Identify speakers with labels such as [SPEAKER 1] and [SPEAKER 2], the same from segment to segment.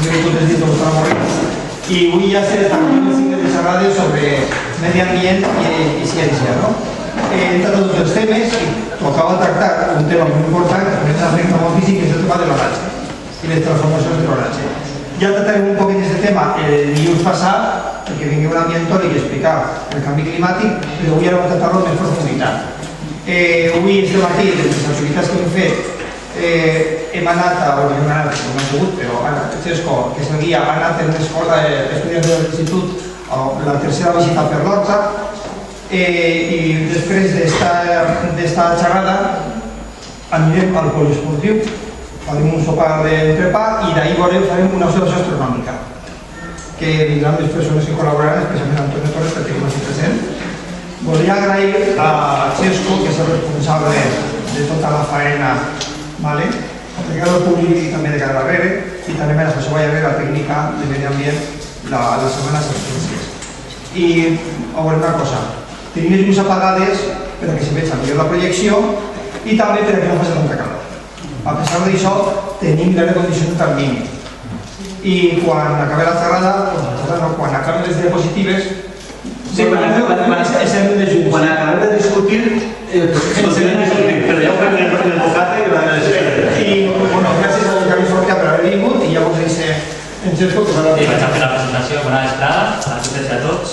[SPEAKER 1] agricultors dins del Tramorri, i avui ja estem en el cicle de xerrades sobre medi ambient i ciència, no? Entre tots els temes, tocava tractar un tema molt important que també afecta molt físic, que és el tema de l'oratge i les transformacions de l'oratge. Ja tractarem un poc d'aquest tema el dilluns passat, perquè vingui un ambientòleg i explicar el canvi climàtic, però avui ara vam tractar-lo amb més profunditat. Avui, este matí, de les activitats que hem fet, hem anat a, no hem sigut, però Xesco, que és el guia, ha anat en l'escola d'estudiants de l'institut a la tercera visita per l'Horta, i després d'esta xerrada anirem al poliesportiu, farem un sopar d'entrepà i d'ahir farem una observació astronòmica, que vindran les persones que col·laboraran, especialment Antonio Torres, perquè no estic present. Volia agrair a Xesco, que és el responsable de tota la faena, de cara al públic i també de cara darrere, i també a l'assessor Vallaver, la tècnica de medi ambient, la setmana de ciències. I a veure una cosa, tenim les llums apagades perquè se veig millor la projecció i també perquè no faci tanta calor. A pesar d'això, tenim l'aire condicionat al mínim. I quan acabi la xerrada, quan acaben les diapositives, quan acabem de discutir, però ja ho fem en el bocate i gràcies a Javi Sortia per haver vingut i ja us deixo en Xesco que s'ha de dir.
[SPEAKER 2] Vaig a fer la presentació, bona vesprada a totes i a tots.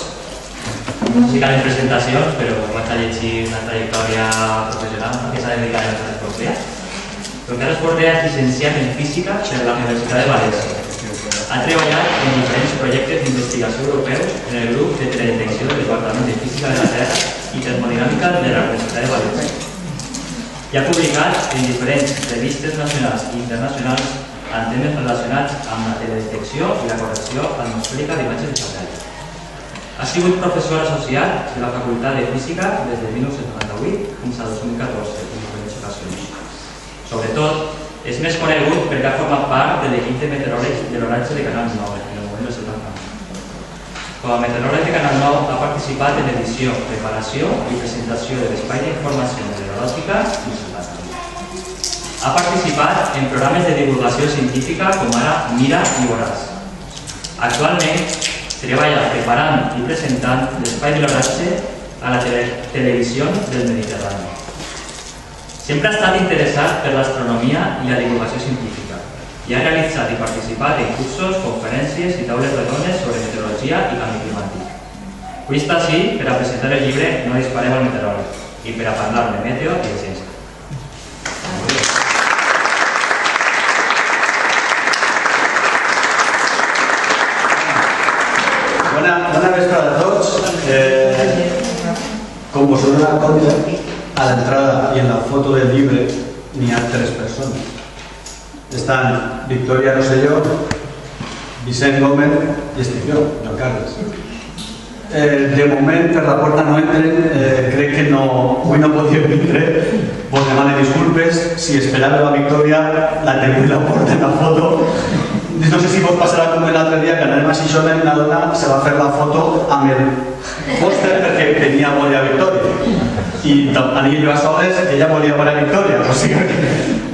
[SPEAKER 2] No sé si calen presentacions, però vaig a llegir una trajectòria professional que s'ha dedicat a les properes. El Carles Portera és llicenciat en Física per la Universitat de València. Ha treballat en diferents projectes d'investigació europeus en el grup de teledetecció del Departament de Física de la Terra i Termodinàmica de la Universitat de València. I ha publicat en diferents revistes nacionals i internacionals en temes relacionats amb la teledetecció i la correcció atmosfèrica d'imatges de satèl·lit. Ha sigut professor associat de la Facultat de Física des de 1998 fins a 2014 en diferents ocasions. Sobretot, és més conegut perquè ha format part de l'equip de meteoròlegs de l'oratge de Canal 9 en el moment del seu tancament. Com a meteoròleg de Canal 9 ha participat en l'edició, preparació i presentació de l'espai d'informació meteorològica i ciutadania. Ha participat en programes de divulgació científica com ara Mira i Voràs. Actualment treballa preparant i presentant l'espai de l'oratge a la televisió del Mediterrani. Sempre ha estat interessat per l'astronomia i la divulgació científica i ha realitzat i participat en cursos, conferències i taules redones sobre meteorologia i canvi climàtic. Avui està així per a presentar el llibre No dispareu al meteoròleg i per a parlar de meteo i de ciència.
[SPEAKER 3] Bona vesprada a tots. Com vos heu donat compte, a l'entrada i en la foto del llibre n'hi ha 3 persones. Estan Victoria Rosselló, Vicent Gómez i estic jo, Joan Carles. De moment, per la porta no entren, crec que avui no podíem vindre, vos demano disculpes, si esperàveu la Victoria, la teniu la porta en la foto. No sé si vos passarà com l'altre dia, que anem a Xixona i una dona se va fer la foto amb el pòster perquè tenia a veure a Victoria. I anell i va soles, ella volia veure a Victoria, o sigui que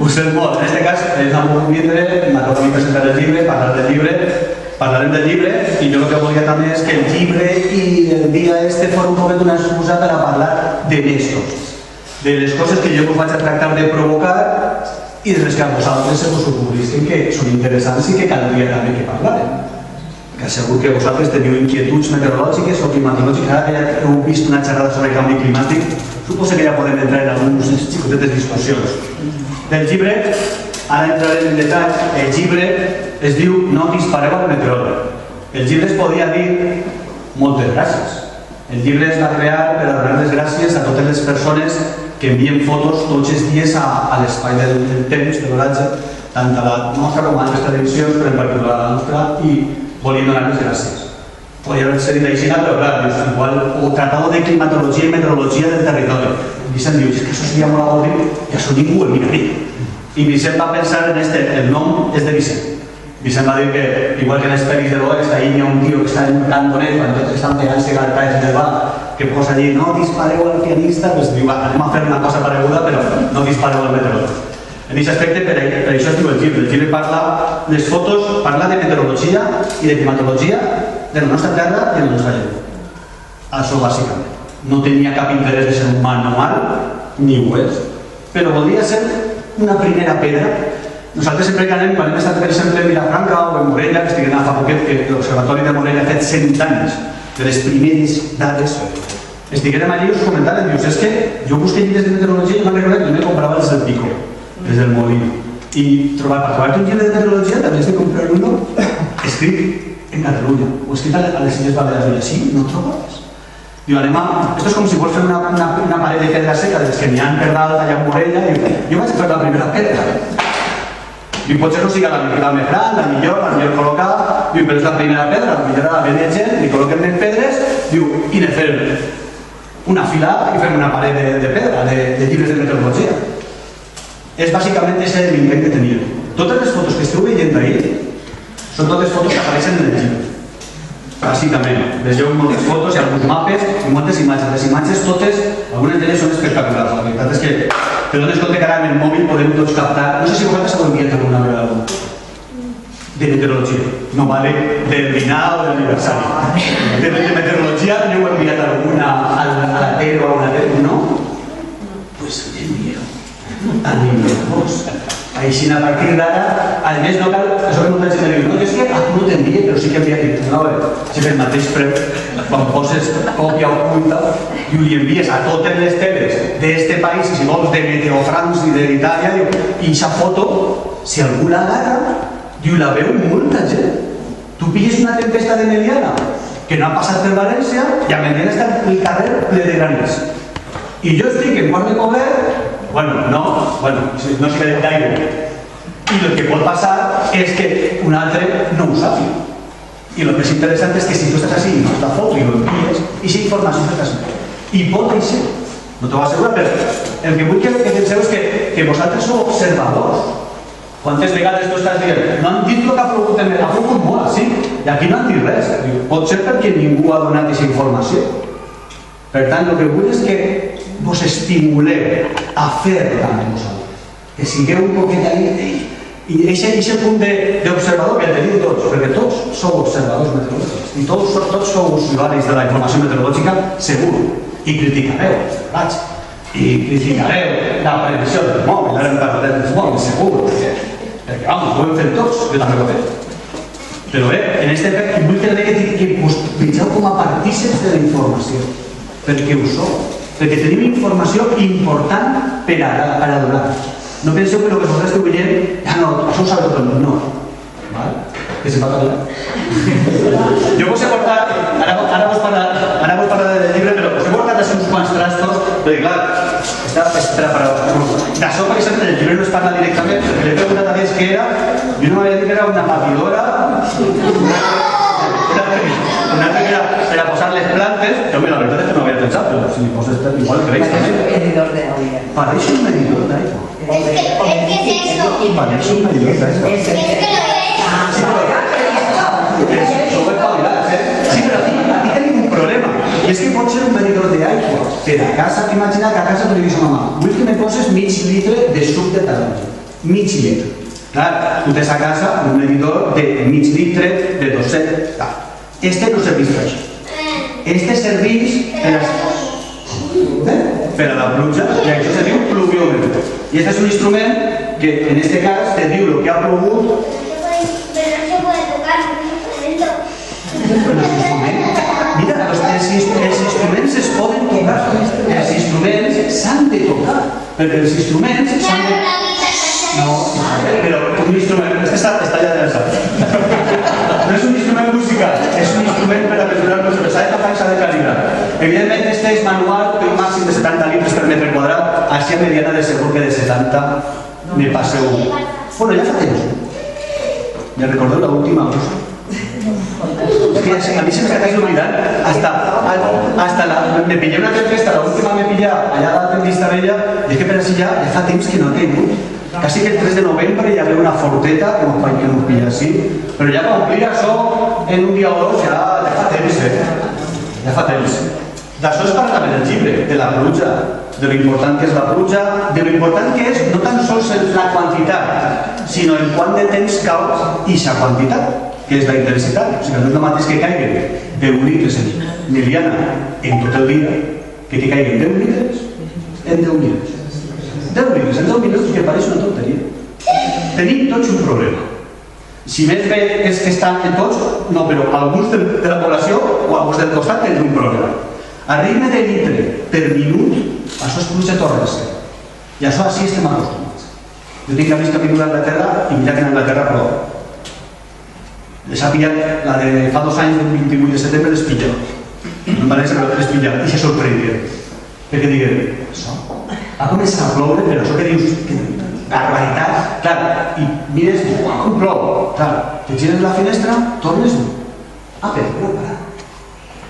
[SPEAKER 3] ho sent molt. En aquest cas, no em puc vindre, m'ha tocat a mi presentar el llibre, parlarem del llibre, i jo el que volia també és que el llibre i el dia este fos un poquet una excusa per a parlar de més coses. De les coses que jo us vaig a tractar de provocar i de les que a vosaltres se us ocorrissin que són interessants i que caldria també que parlarem. Que segur que vosaltres teniu inquietuds meteorològiques o climatològiques. Ara que ja heu vist una xerrada sobre canvi climàtic, suposo que ja podem entrar en algunes xicotetes discussions. Del llibre, ara entrarem en detall, el llibre es diu No dispareu al meteoròleg. El llibre es podia dir moltes gràcies. El llibre es va crear per a donar les gràcies a totes les persones que envien fotos tots els dies a l'espai del temps, de l'oratge, tant a la nostra com a altres televisions, però en particular a la nostra, i volíem donar-les gràcies. Podria ser dit així, però clar, igual ho tractava de climatologia i meteorologia del territori. Vicent diu, és que això seria molt avorrit i això ningú el miraria. I Vicent va pensar en el nom és de Vicent. Vicent va dir que, igual que en les pel·lis de l'oest, ahí hi ha un tio que està en un cantonet, quan tots estan pegant-se galtaes en el bar, que posa allí, no dispareu al pianista, doncs diu, anem a fer una cosa pareguda, però no dispareu al meteoròleg. En aquest aspecte, per això es diu el llibre. El llibre parla, les fotos, parla de meteorologia i de climatologia de la nostra terra i de la nostra gent. Això bàsicament. No tenia cap interès de ser un manual, ni ho és, però voldria ser una primera pedra. Nosaltres sempre que anem, quan hem estat per exemple en Vilafranca o en Morella, que estic anant fa poquet, que l'Observatori de Morella ha fet 100 anys de les primeres dades, estiguérem allí i us comentàvem, dius, és que jo busqué llibres de meteorologia i m'han recordat que jo me comprava des del Pico, des del Molí. I per trobar-te un llibre de meteorologia també has de comprar uno escrit en Catalunya o escrit a les Illes Balears. I així no trobes. Diu, anem a... Esto és com si vols fer una paret de pedra seca, des que n'hi ha per dalt allà a Morella, i jo vaig fer la primera pedra. I potser no siga la més gran, la millor col·locar, diu, però és la primera pedra, la millor la venir gent, li col·loquem més pedres, diu, i ne fem una fila i fem una paret de pedra, de llibres de meteorologia. És bàsicament aquest l'invent que teníem. Totes les fotos que esteu veient ahir són totes fotos que apareixen en el llibre. Bàsicament. Vegeu moltes fotos i alguns mapes i moltes imatges. Les imatges totes, algunes d'elles són espectaculars. La veritat és que te dones compte que ara en el mòbil podem tots captar. No sé si vosaltres heu enviat alguna vegada de meteorologia. No vale del dinar o de l'aniversari. De meteorologia n'heu enviat alguna a la TER o a una TER, no? Pues envieu. Animeu-vos. Així, a partir d'ara, a més no cal, això que molta gent diu, no, és que a tu no t'envia, però sí que envia dit, no, si el mateix preu, quan poses còpia oculta, i li envies a totes les teles d'este país, i si vols de Meteofrance i d'Itàlia, i aquesta foto, si algú l'agarra, diu, la veu molta gent. Tu pilles una tempesta de Meliana, que no ha passat per València, i a Meliana està el carrer ple de graners. I jo estic en quart de Poblet, no sé d'aigua. I el que pot passar és que un altre no ho sàpiga. I el més interessant és que si tu estàs així i no la foto i ho envies, i si informació se transmet. I pot així. No t'ho asseguro, però el que vull que penseu és que vosaltres sou observadors. Quantes vegades tu estàs dient, no han dit el que ha plogut en el... Ha plogut molt, sí, i aquí no han dit res. Pot ser perquè ningú ha donat aquesta informació. Per tant, el que vull és que vos estimuleu a fer també vosaltres. Que sigueu un poquet ahí. I aquest punt d'observador que el teniu tots, perquè tots sou observadors meteorològics i tots sou usuaris de la informació meteorològica, segur. I criticareu, vaig. I criticareu la previsió del mòbil, ara en parlarem del mòbil, segur. Perquè, vamos, ho hem fet tots, jo també ho he fet. Però bé, en aquest efecte vull que us penseu com a partíceps de la informació, perquè ho sou. Perquè tenim informació important per a donar. No penseu que el que vosaltres esteu veient, no, això ho sabe tot el món, no. Que se va acabar. Jo vos he portat, ara vos parlaré del llibre, però us he portat així uns quants trastos, perquè clar, d'això, per exemple, el llibre no es parla directament, perquè l'he preguntat a ells què era, i una m'havia dit que era una patidora, una altra que era per a posar les plantes, però la veritat és que no havia pensat, però si li poses igual creix. Pareix un medidor d'aigua.
[SPEAKER 4] Es que es eso.
[SPEAKER 3] Pareix un medidor d'aigua.
[SPEAKER 4] Es que lo es.
[SPEAKER 3] Això ho he pavilat, Sí, però aquí tenim un problema. I és que pot ser un medidor d'aigua. Per a casa, imagina que a casa li dius a mamà, vull que me poses mig litre de suc de taronja. Mig litre. Clar, tu tens a casa un medidor de mig litre, de 200, tal. Este no serveix per això. Este serveix per a la pluja, i això se diu pluviòmetre. I este és un instrument que, en este cas, te diu el que ha plogut.
[SPEAKER 4] Pero no se puede tocar, es un instrumento.
[SPEAKER 3] Mira, els instruments es poden tocar. Els instruments s'han de tocar. Perquè els instruments s'han de... No, però un instrument... Està allà de l'alçat. No és un instrument musical, és un instrument per a mesurar-nos, però s'ha de tocar i s'ha de calibrar. Evidentment, este és manual, té un màxim de 70 litres per metre quadrat, així a mediana de segur que de 70 me passeu. Bueno, ja fa temps. Ja recordeu l'última cosa? És que a mi se m'està oblidant, me pillé una tempesta, l'última me pillé allà dalt en Vistabella, i és que per així ja fa temps que no tinc. Quasi que el 3 de novembre hi havia una forteta que m'ho pilla així, però ja va omplir això en un dia o dos, ja fa temps, Ja fa temps. D'això es parla també del llibre, de la pluja, de lo important que és la pluja, de lo important que és no tan sols la quantitat, sinó en quant de temps cau aquesta quantitat, que és la intensitat. O sigui, no és el mateix que caiguen 10 litres en miliana en tot el dia, que caiguen 10 litres en 10 minuts. 10 litres en 10 minuts, que pareix una tonteria. Tenim tots un problema. Si més bé és que estan en tots, no, però alguns de la població o alguns del costat tenen un problema. A ritme de litre per minut, això és pluja torrencial. I això així estem acostumats. Jo tinc amics que han vingut a Anglaterra i mira que en Anglaterra plou. Les ha pillat, la de fa 2 anys, del 28 de setembre, les pilla. No em pareix que les pilla i se sorprendien. Perquè diguen, això ha començat a ploure, però això que dius, barbaritat, clar, i mires, com plou, clar, te gires la finestra, tornes, però para.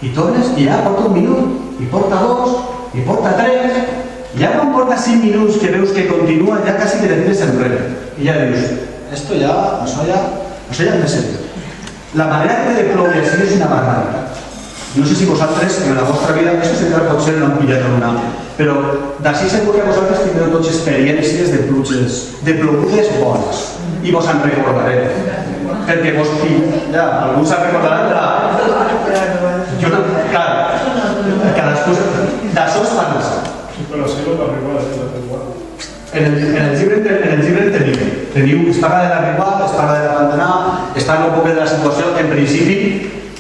[SPEAKER 3] I tornes, i ja porta 1 minut, i porta 2, i porta 3, i ja quan porta 5 minuts que veus que continua, ja quasi te tires enrere. I ja dius, això ja és més seriós. La manera que té de ploure així és una barbaritat. No sé si vosaltres, en la vostra vida, això sempre potser no han pillat una, però d'ací segur que vosaltres tindreu tots experiències de pluges, de plogudes bones, i vos en recordareu. Perquè vos ja, alguns se'n recordaran jo no, clar, cadascú d'això es parla.
[SPEAKER 5] Però sí, no t'arriba a la
[SPEAKER 3] En el llibre teniu, es parla de la Riguà, es parla de l'abandonar, es parla un poc de la situació, en principi,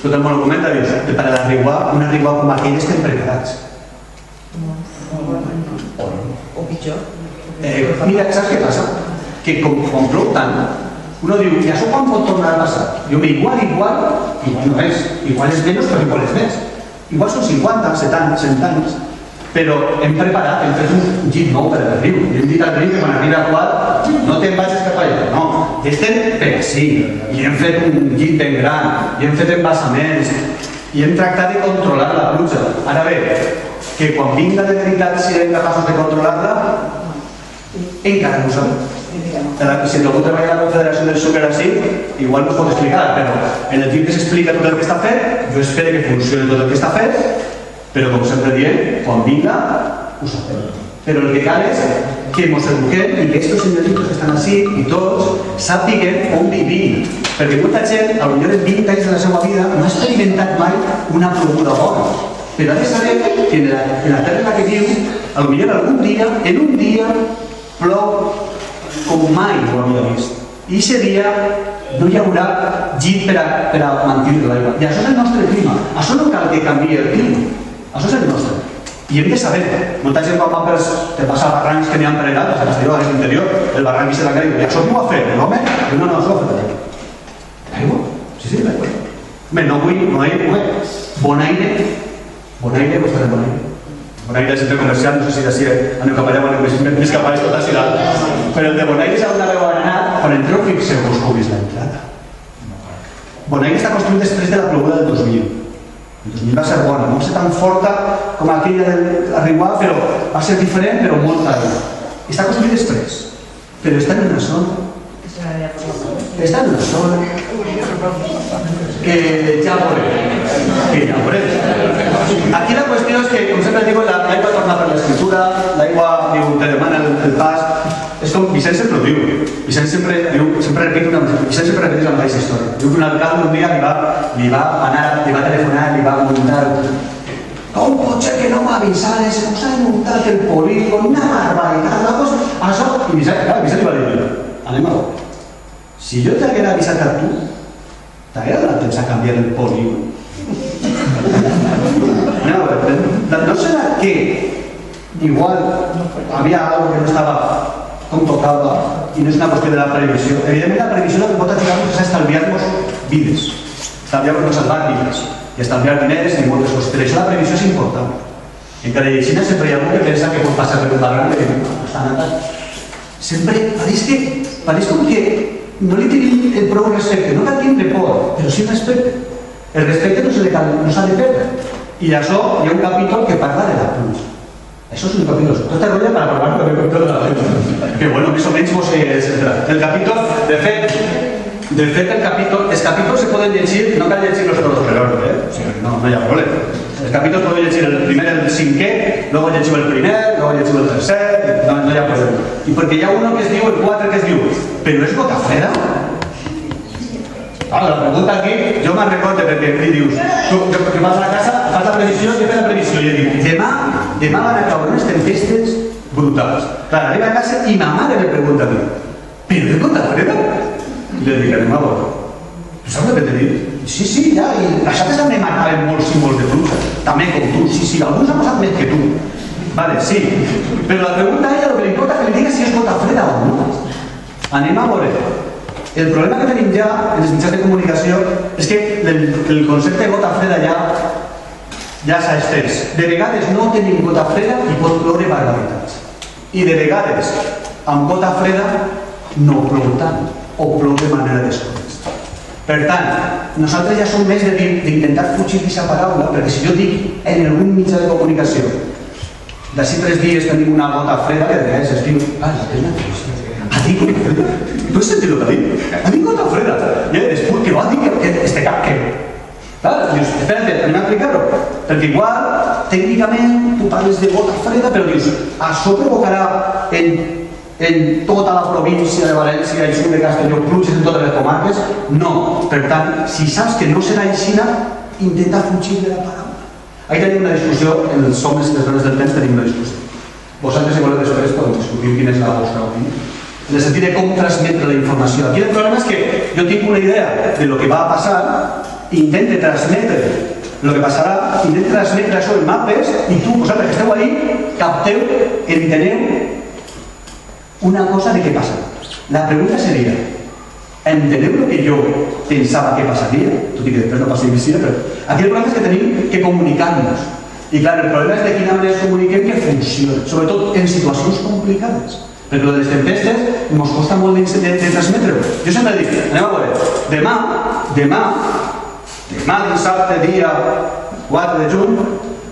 [SPEAKER 3] tot el món ho comenta, que per a la Riguà, una Riguà com aquella estem preparats.
[SPEAKER 6] O pitjor.
[SPEAKER 3] Mira, saps què passa? Que quan plou tant, uno diu, i això quan pot tornar a passar? Diu, igual no és. Igual és menys, però igual és més. Igual són 50, 70, 100 anys. Però hem preparat, hem fet un llit nou per al riu. I hem dit al riu que quan arriba a quart no te'n vagis cap allà. No, estem per així. I hem fet un llit ben gran, i hem fet embassaments, i hem tractat de controlar la pluja. Ara bé, que quan vinga de veritat si serem capaços de controlar-la, encara no ho sabem. Si algú treballa a la Confederació del Sucre així, igual no us pot explicar, però en el llibre que s'explica tot el que està fet, jo espero que funcioni tot el que està fet, però com sempre diem, quan vinga, ho sabem. Però el que cal és que ens eduquem i que aquests senyoritos que estan així i tots sàpiguen on vivim. Perquè molta gent, potser en 20 anys de la seva vida, no ha experimentat mai una ploguda bona. Però ha de saber que en la terra en la que viu, potser algun dia, en un dia, plou com mai ho havia vist. I aquest dia no hi haurà llit per a mantenir l'aigua. I això és el nostre clima. Això no cal que canviï el clima. Això és el nostre. I hem de saber. Molta gent quan va te passa barrancs que n'hi ha empregat, a Castelló, a l'interior, el barranc i se la cara i diu, això ho ha fet l'home? No, això ho ha fet l'aigua. L'aigua? Sí, l'aigua. Bé, no vull, no hi ha. Bonaire, vostè de Bonaire. Bonaire és centre comercial, no sé si d'ací aneu cap allà o aneu més cap a tot així dalt. Però el de Bonaire és on aneu a anar, quan entreu fixeu-vos com és l'entrada. Bonaire està construït després de la ploguda del 2000. El 2000 va ser bona, no va ser tan forta com aquella de la Riguà, però va ser diferent, però molt aigua. Està construït després, però està en una zona que ja veurem. Aquí la qüestió és que, com sempre dic, l'aigua torna per l'escriptura, l'aigua te demana el pas. És com Vicent sempre ho diu. Vicent sempre repeteix la mateixa història. Diu que un alcalde un dia li va telefonar, li va muntar. Com pot ser que no m'avisares? Us ha muntat el polígon, una barbaritat, una cosa. Això, i Vicent li va dir, anem a veure. Si jo t'haguera avisat a tu, t'haguera donat temps a canviar el polígon. No serà que igual havia alguna que no estava com tocava i no és una qüestió de la previsió. Evidentment la previsió el que pot ajudar-nos és estalviar-nos vides, estalviar-nos salvar vides i estalviar diners i moltes coses. Per això la previsió és important. Encara i així sempre hi ha algú que pensa que pot passar per un barranc i no està natat. Sempre pareix com que no li tenim el prou respecte, no cal tindre por, però sí respecte. El respecte no s'ha de perdre. I d'això hi ha un capítol que parla de la pluja. Això és un capítol. Tot el rotllo per aprovar també per tota la gent. Que bueno, més o menys vos el capítol, de fet, els capítols se poden llegir, no cal llegir-los tots per ordre, no hi ha problema. Els capítols podeu llegir el primer i el cinquè, luego llegiu el primer, luego llegiu el tercer, no hi ha problema. I perquè hi ha uno que es diu, el 4 que es diu, però és gota freda? Clar, la pregunta aquí, jo me'n recordo perquè li dius, tu que vas a la casa, fas la previsió, què fes la previsió? I jo dic, demà van a caure unes tempestes brutals. Clar, arriba a casa i ma mare me pregunta a mi, però és gota freda? I li dic, anem a veure. Tu saps el que t'he dit? Sí, ja, i les altres també marcaven molts símbols de pluja, també com tu, sí, alguns han passat més que tu. Vale, sí, però la pregunta a ella, el que li importa que li digui si és gota freda o no. Anem a veure. El problema que tenim ja en els mitjans de comunicació és que el concepte de gota freda ja s'ha estès. De vegades no tenim gota freda i pot ploure barbaritats. I de vegades, amb gota freda, no plou tant, o plou de manera desconeguda. Per tant, nosaltres ja som més d'intentar fugir d'aquesta paraula, perquè si jo dic en algun mitjà de comunicació d'ací 3 dies tenim una gota freda, que de vegades es diu, la pena ha dit gota freda? Tu has sentit el que ha dit? Ha dit gota freda. I després que va dir que este cap que... Dius, espera't, anem a explicar-ho. Perquè igual, tècnicament, tu parles de gota freda, però dius, això provocarà en tota la província de València i sud de Castelló, pluges en totes les comarques? No. Per tant, si saps que no serà així, intenta fugir de la paraula. Ahí tenim una discussió, els homes i les dones del temps tenim una discussió. Vosaltres, si voleu després, podeu discutir quina és la vostra opinió. En el sentit de com transmetre la informació. Aquí el problema és que jo tinc una idea de lo que va a passar, intente transmetre lo que passarà, intente transmetre això en mapes, i tu, vosaltres que esteu ahí, capteu, enteneu una cosa de què passa. La pregunta seria, enteneu el que jo pensava que passaria? Tot i que després no passi visible, però aquí el problema és que tenim que comunicar-nos. I clar, el problema és de quina manera es comuniquem que funciona, sobretot en situacions complicades. Perquè de les tempestes ens costa molt de transmetre-ho. Jo sempre dic, anem a veure, demà dissabte, dia 4 de juny,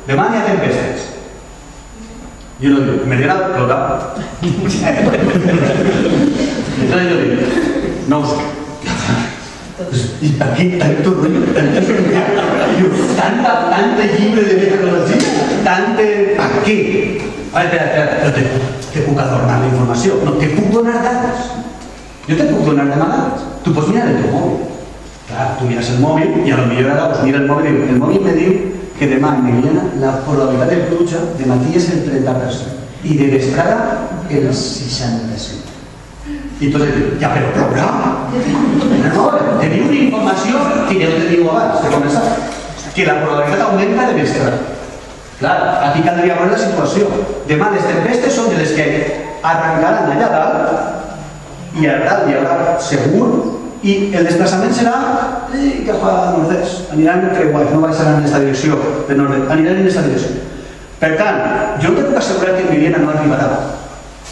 [SPEAKER 3] demà n'hi ha tempestes. I jo dic, me dirà plorar. Entonces jo dic, no ho sé. I aquí, tanto rollo, tanta llibre de meteorologia, ¿a què? Espera, te puc adornar la informació. No, te puc donar dades. Jo te puc donar dades. Tu pots mirar el teu mòbil. Clar, tu mires el mòbil i a lo millor ara pues mira el mòbil i diu, el mòbil me diu que demà en Meridiana la probabilitat de pluja de matí és el 30% i de vesprada el 65%. I tots diuen, ja, però plourà? No, teniu una informació que ja te diu abans de començar, que la probabilitat augmenta de vesprada. Clar, aquí caldria veure la situació. Demà les tempestes són de les que arrencaran allà dalt i a dalt hi haurà segur i el desplaçament serà cap a nord-est. Aniran creuats, no baixaran en aquesta direcció de nord-est, aniran en aquesta direcció. Per tant, jo te puc assegurar que en Meridiana no arribarà.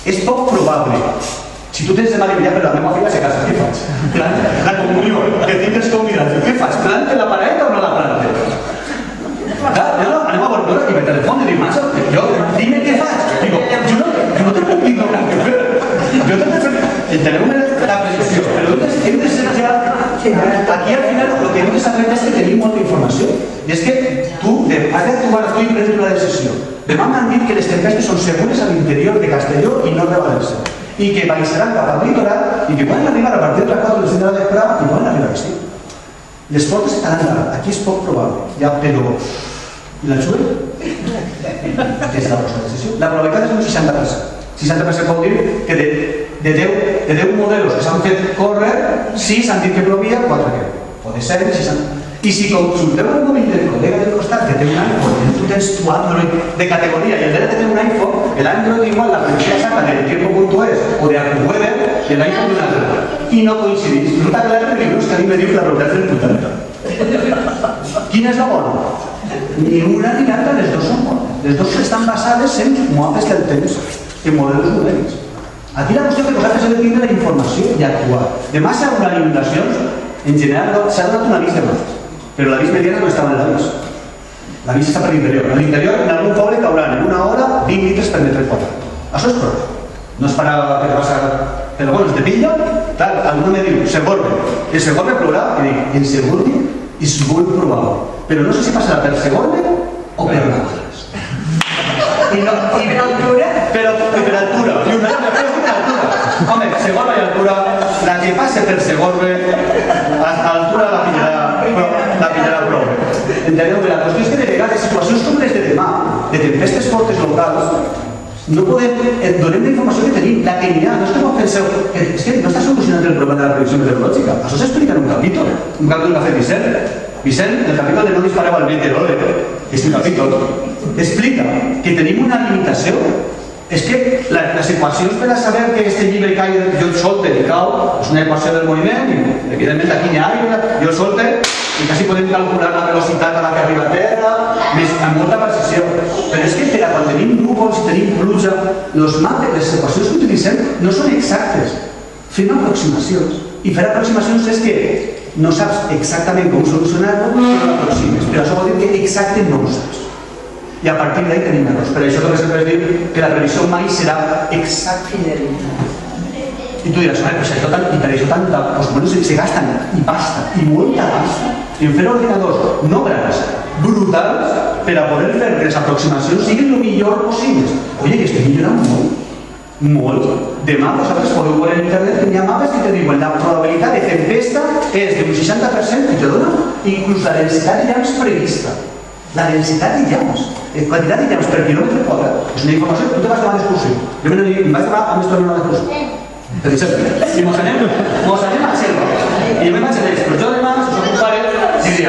[SPEAKER 3] És poc probable. Si tu tens demà d'enviar per la meva filla, se casa, què faig? La comunió, que tinc els convidats. Què faig? Plante la pareta o no la plante? Anem a veure, i per telèfon li dic, Mansa, dime què faig. Digo, jo no te puc dir no què fer. Jo t'he de fer... Enteneu la precisió, però hem de ser ja... Aquí al final el que hem de saber és que tenim molta informació. I és que tu has d'actuar tu i prendre una decisió. Demà m'han dit que les tempestes són segures a l'interior de Castelló i nord de València. I que baixaran cap al litoral i que poden arribar a partir de les 4 de la vesprada i poden arribar a l'estiu. Les fortes estaran dalt, aquí és poc probable, ja, però... I la xuva? És la vostra decisió. La probabilitat és un 60%. 60% vol dir que de 10 modelos que s'han fet córrer, 6 han dit que plovia, 4 que no. Pot ser 60. I si consulteu el mòbil del col·lega del costat que té un iPhone, tu tens tu Android de categoria i el de té un iPhone, l'Android igual la previsió saca de tiempo.es o de AccuWeather i l'iPhone d'un altre. I no coincidís. Resulta que l'altre diu que a mi me diu que la probabilitat és del 80. Quina és la bona? Ni una ni l'altra, les dues són bones. Les dues estan basades en mapes del temps, en modelos numèrics. Aquí la qüestió que vosaltres heu de tindre la informació i actuar. Demà s'hi haurà inundacions, en general s'ha donat un avís de mar, però l'avís mediana no estava en l'avís. L'avís està per l'interior. A l'interior, en algun poble cauran en una hora 20 litres per metre quadrat. Això és prou. No es farà que passa... Però bueno, es de pilla, clar, algú me diu, Segorbe. El Segorbe plourà, i dic, el Segorbe és molt probable. Però no sé si passarà per Segorbe o per altura?
[SPEAKER 6] I per altura?
[SPEAKER 3] Però per altura. Diu, no, però és per altura. Home, Segorbe i altura, la que passa per Segorbe, a altura la pillarà prou. Enteneu? La qüestió és que de vegades situacions com les de demà, de tempestes fortes locals, no podem, donem la informació que tenim, la que n'hi ha, no és que no penseu, és que no està solucionant el problema de la previsió meteorològica. Això s'explica en un capítol que ha fet Vicent. Vicent, el capítol de no dispareu al meteoròleg, és un capítol, explica que tenim una limitació. És que les equacions per a saber que aquest llibre cai, jo el solte i cau, és una equació del moviment, i evidentment aquí n'hi ha aire, jo el solte, i quasi podem calcular la velocitat a la que arriba a terra, amb molta precisió. Però és que per a quan tenim núvols i tenim pluja, les equacions que utilitzem no són exactes. Fem aproximacions. I fer aproximacions és que no saps exactament com solucionar-ho, però l'aproximes. Però això vol dir que exacte no ho saps. I a partir d'ahí tenim errors. Per això també sempre es diu que la previsió mai serà exacta. I tu diràs, i per això tanta, doncs se gasten i pasta, i molta pasta, en fer ordinadors no grans, brutals, per a poder fer que les aproximacions siguin el millor possibles. Oye, que estem millorant molt. Molt. Demà vosaltres podeu veure en internet que hi ha mapes que te diuen la probabilitat de tempesta és d'un 60% i te dona inclús la densitat de llamps prevista. La densitat de llamps, quantitat de llamps per quilòmetre quadrat, és una informació que tu te vas demanar d'excursió. Jo em vaig demanar a més tornar a l'excursió. Per exemple, i mos anem a Xelva. I jo me vaig a dir, però jo demà, si soc un pare, diria,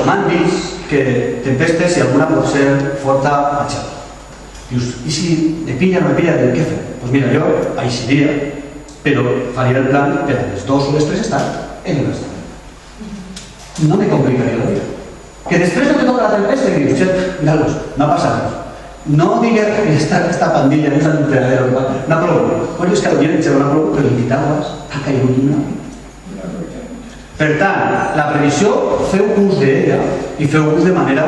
[SPEAKER 3] m'han dit que tempestes, si alguna pot ser forta a Xelva. Dius, i si me pilla o no me pilla, què fer? Doncs mira, jo aixiria, però faria el plan per a les 2 o les 3 estar en l'estadi. No me complicaria la vida. Que després no te toca la tempesta i dius, mira-los, no passa res. No digues que esta pandilla no és l'entrenador, no prou. Bueno, és que potser en Xelva no prou, però en Pitàgores ha caigut una. Per tant, la previsió, feu ús d'ella i feu ús de manera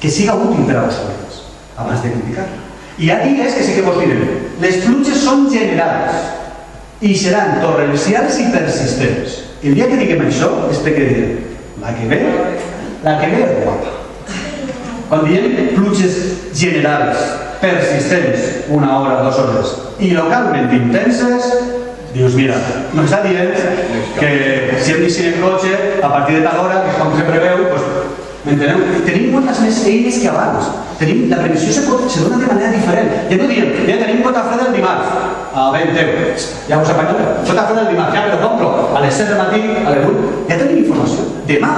[SPEAKER 3] que siga útil per a vosaltres, abans de criticar-la. Hi ha dies que sí que vos direm, les pluges són generals i seran torrencials i persistents. El dia que diguem això, és perquè direm, la que ve és guapa. Quan diem pluges generals, persistents, 1 hora, 2 hores, i localment intenses, dius, mira, no està dient que si hem d'eixir en cotxe, a partir de tal hora, que és com se preveu, doncs, m'enteneu? Tenim moltes més eines que abans. La previsió se dona de manera diferent. Ja no diem, ja tenim gota freda el dimarts, a 20 euros. Ja us apanyeu, gota freda el dimarts, ja me lo compro, a les 7 del matí, a les 8, ja tenim informació. Demà,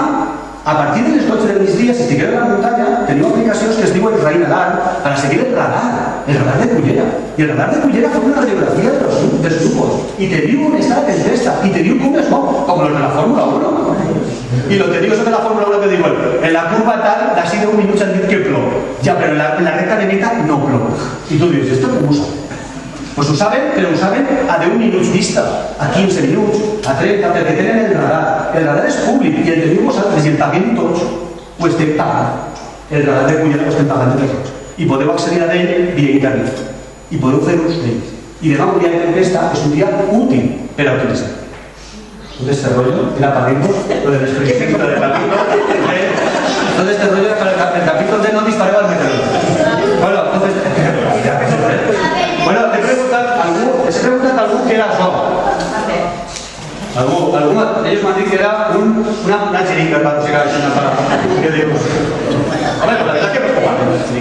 [SPEAKER 3] a partir de les 12 del migdia, si estigueu a la muntanya, teniu aplicacions que es diuen Rain Alarm per a seguir el radar de Cullera. I el radar de Cullera fa una radiografia dels núvols i te diu on està la tempesta i te diu com es mou, com los de la Fórmula 1. I los te digo eso de la Fórmula 1 que diuen, en la curva tal, d'ací 10 minuts han dit que plou. Ja, però en la recta de meta no plou. I tu dius, ¿esto com ho saben? Pues ho saben, però ho saben a 10 minuts vista, a 15 minuts, a 30, perquè tenen el radar. El radar és públic i el teniu vosaltres i el paguem tots. Ho estem pagant. El radar de Cullera ho estem pagant entre tots. I podeu accedir a ell via internet. I podeu fer ús d'ell. I demà un dia de tempesta és un dia útil per a utilitzar. Todo este rollo era para ritmo, lo del experimento del capítulo, todo este rollo es para el capítulo de no disparar al meteorito. Bueno, entonces, bueno, te he preguntado a algú que era això. Ellos me han dit que era una xeringa para musicar una para. ¿Qué digo? Hombre, pues la verdad es que preocupa.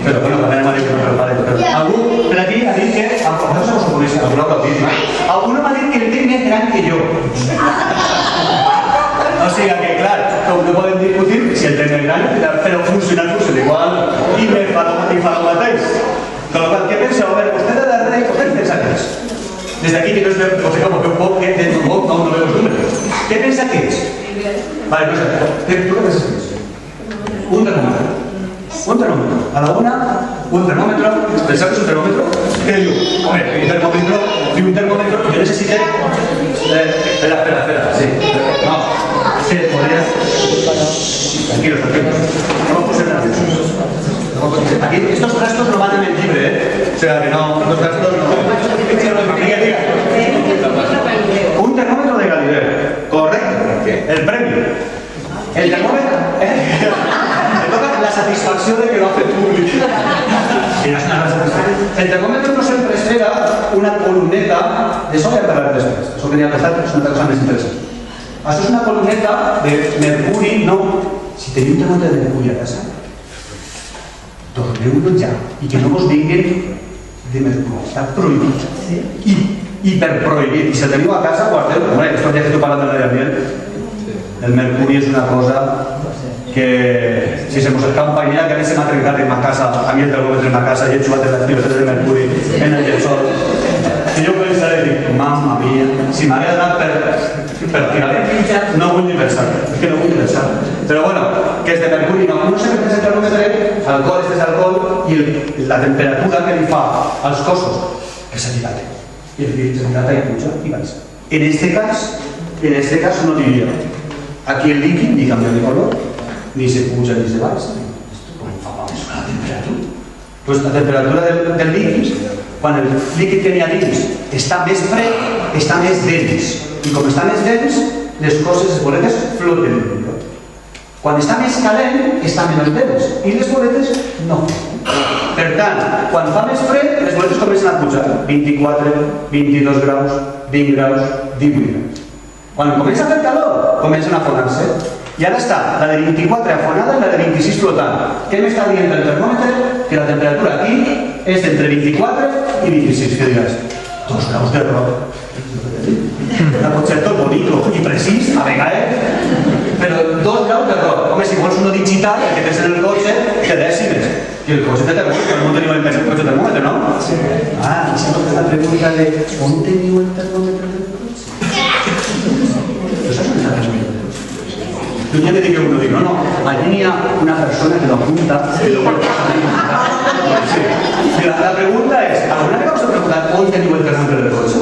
[SPEAKER 3] Pero bueno, también me ha dicho que no prepare. Algú, per aquí, ha dit que, no sé com us alguna cosa dit, alguno m'ha dit que el té més gran que jo. O sigui que, clar, com no podem discutir si el té més gran, però funciona igual i fa el mateix. Con lo cual, ¿qué pensa? A ver, usted de la red, ¿usted piensa que es? Desde aquí, que no es de, o sea, como que un poco que de tu voz no veo los números. ¿Qué piensa que es? Vale, pues, ¿tú qué piensas que es? Un termómetro. Un termómetro. A la una, un termómetro. ¿Pensás que es un termómetro? ¿Qué digo? Hombre, un termómetro, yo necesité... Espera, sí. No, sí, podrías... Tranquilos. No me puse nerviosos. Aquí, estos gastos no van en el libre, ¿eh? O sea que no, los gastos no. Un termómetro de Galileo. Correcto. El premio. El termómetro. Me toca la satisfacción de que lo hace públic. El termòmetre no sempre era una columneta, d'això ja parlaré després, això que n'hi ha passat és una cosa més interessant. Això és una columneta de mercuri, no. Si teniu un termòmetre de mercuri a casa, torneu-lo ja, i que no vos vinguin de mercuri, està prohibit. I per prohibit, i si el teniu a casa, guardeu, ja que estic parlant del medi ambient, el mercuri és una cosa que si se mos escapa un paella que a mi se m'ha trencat en ma casa, a mi el termòmetre en ma casa i he jugat en l'activitat de mercuri en el llençol. I jo pensaré, dic, mamma mia, si m'hagués donat per tirar, no vull ni pensar, és que no vull ni pensar. Però bueno, que és de mercuri, no sé per què és el termòmetre, alcohol és alcohol i la temperatura que li fa als cossos, que s'adilata. I el virus s'adilata i puja i baixa. En este cas no diria, aquí el líquid ni canvia de color, ni se puja ni se baixa. Com fa per mesurar la temperatura? Pues la temperatura del líquid, quan el líquid que n'hi ha dins està més fred, està més dens. I com està més dens, les coses, les boletes, floten. Quan està més calent, està menys dens. I les boletes, no. Per tant, quan fa més fred, les boletes comencen a pujar. 24, 22 graus, 20 graus, 18 graus. Quan comença a fer calor, comencen a afonar-se. I ara està la de 24 afonada i la de 26 flotant. Què m'està dient el termòmetre? Que la temperatura aquí és entre 24 i 26, que diràs, 2 graus d'error. No pot ser tot bonito i precís, a vegades, però 2 graus d'error. Home, si vols uno digital, el que tens en el cotxe, té dècimes. I el cotxe té termòmetre, no teniu en el cotxe termòmetre, no? Ah, i si no fes la pregunta de on teniu el termòmetre del cotxe? Però saps on està el termòmetre? Yo ya le digo a uno, digo, no, allí ni a una persona que lo apunta, que lo vuelve a sí. La pregunta es, ¿alguna vez vamos a preguntar hoy tenido el termómetro del coche?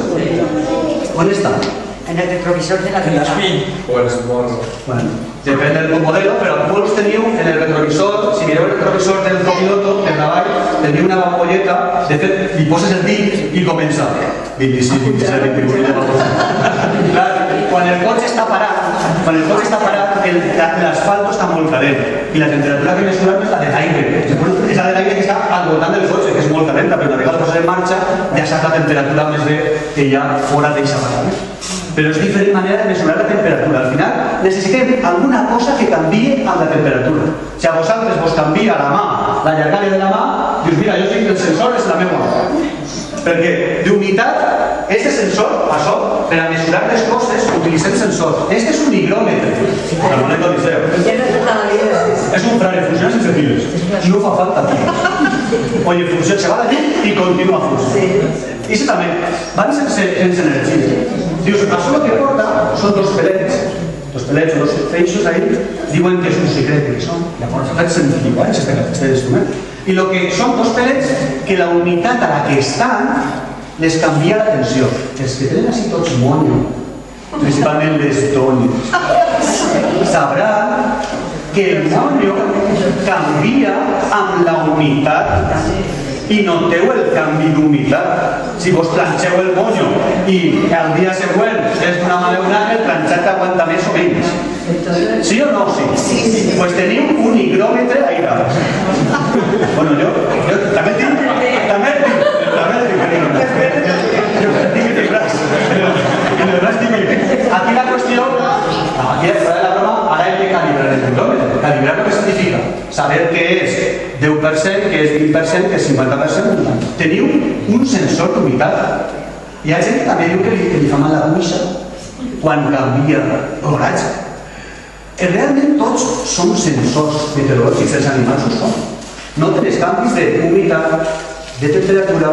[SPEAKER 3] ¿Dónde está?
[SPEAKER 6] En el retrovisor de la vida.
[SPEAKER 5] O el morro.
[SPEAKER 3] Bueno, depende del modelo, pero algunos tenían en el retrovisor, si mireu el retrovisor del copiloto, del Navall, tenia una bambolleta, de fet, li poses el dit i comença 26, 27, 28, i clar, quan el cotxe està parat, l'asfalto està molt calent i la temperatura que mesurem és la de l'aire. És la de l'aire que està al voltant del cotxe, que és molt calenta, però una vegada el poses en marxa ja saps la temperatura més bé que hi ha fora d'eixa barra. Però és diferent manera de mesurar la temperatura. Al final necessitem alguna cosa que canvie amb la temperatura. Si a vosaltres vos canvia la mà, la llargària de la mà, dius, mira, jo sé que el sensor és la meva mà. Perquè d'humitat, este sensor, això, per a mesurar les coses, utilitzem sensor. Este és un higròmetre. La moneda del liceu. És un frare, funciona sense piles. No fa falta piles. Oye, funciona, se va la llum i continua funcionant. I això també, van sense energia. Dius, això el que porta són dos pelets o dos feixos ahí, diuen que és un secret que són, llavors fets centrifugats, este instrument. I el que són dos pelets que la unitat a la que estan les canvia la tensió. Els que tenen així tots monyo, principalment les dones, sabran que el monyo canvia amb la unitat i noteu el canvi d'humitat. Si vos planxeu el monyo i el dia següent és d'una manera o una altra, el planxat aguanta més o menys. Sí o no? Sí. Pues teniu un higròmetre ahí dalt. Bueno, jo també tinc aquí la qüestió, aquí fuera de la broma, ara hem de calibrar el higròmetre. Calibrar què significa? Saber què és 10%, què és 20%, què és 50%. Teniu un sensor d'humitat. Hi ha gent que també diu que li fa mal la cuixa quan canvia l'oratge. Realment tots som sensors meteorològics, els animals ho són. Noten els canvis d'humitat, de temperatura,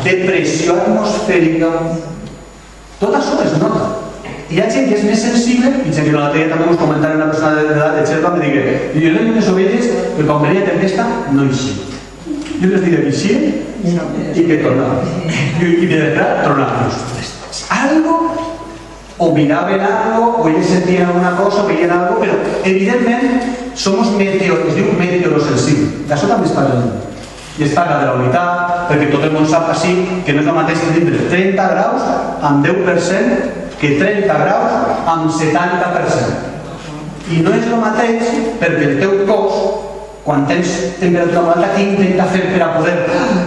[SPEAKER 3] de pressió atmosfèrica. Tot això es nota. Hi ha gent que és més sensible, i gent que no la té, també us comentaré una persona d'edat de Xerva, em digui, i jo tenia unes ovelles que quan venia tempesta no eixia. Jo les diré que eixia i que tornava. I de després tornava. Algo, o miraven algo, o ells sentien alguna cosa, o veien algo, però evidentment som es diu meteorosensible. D'això també es parla. I es parla de la unitat, perquè tot el món sap així que no és el mateix tindre 30 graus amb 10% que 30 graus amb 70%. I no és el mateix perquè el teu cos, quan tens temperatura molt alta, què intenta fer per a poder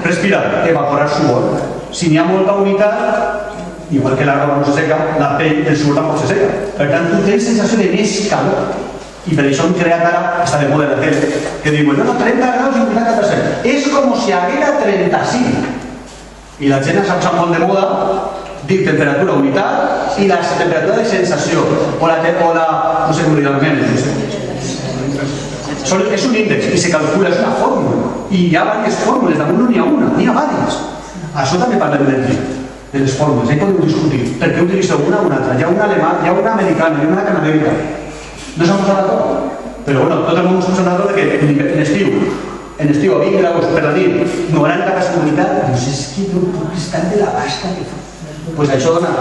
[SPEAKER 3] respirar? Evaporar suor. Si n'hi ha molta humitat, igual que la roba no se seca, la pell del suor tampoc se seca. Per tant, tu tens sensació de més calor. I per això han creat ara, està de moda la tele, que diuen, no, 30 graus i 80%. És com si haguera 35. I la gent s'ha posat molt de moda dir temperatura, humitat i la temperatura de sensació. O la no sé com dir el meme, no sé. És un índex i se calcula, és una fórmula. I hi ha diverses fórmules, damunt no n'hi ha una, n'hi ha diverses. Això també parlem del llibre, de les fórmules, ahí podem discutir. Per què utilitzeu una o una altra? Hi ha una alemana, hi ha una americana, hi ha una canadenca. No s'han posat d'acord. Però bueno, tot el món s'ha posat d'acord que en estiu a 20 graus per la nit, 90% d'humitat, doncs és que no puc estar de la basta que fa. Doncs això dona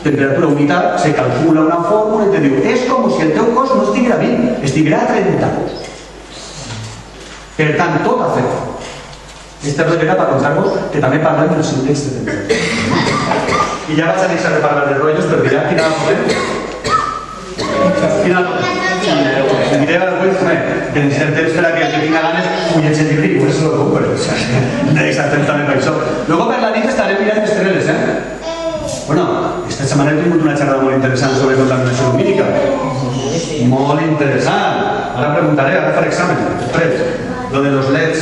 [SPEAKER 3] temperatura, humitat, se calcula una fórmula i te diu, és com si el teu cos no estiguera a 20, estiguera a 32. Per tant, tot afecta. Esta és la per contar-vos que també parlem dels índexs de temperatura. I ja vaig a deixar de parlar de rotllos perquè ja quina mireu al web que necessitem temps per a que tinga ganes fulles el llibre i pues se lo compre. Deixa temps també per això. Luego per la nit estarem mirant estreles, Bueno, esta setmana hem tingut una xerrada molt interessant sobre contaminació lumínica. Molt interessant. Ara preguntaré, ara faré examen. Després, lo de los LEDs,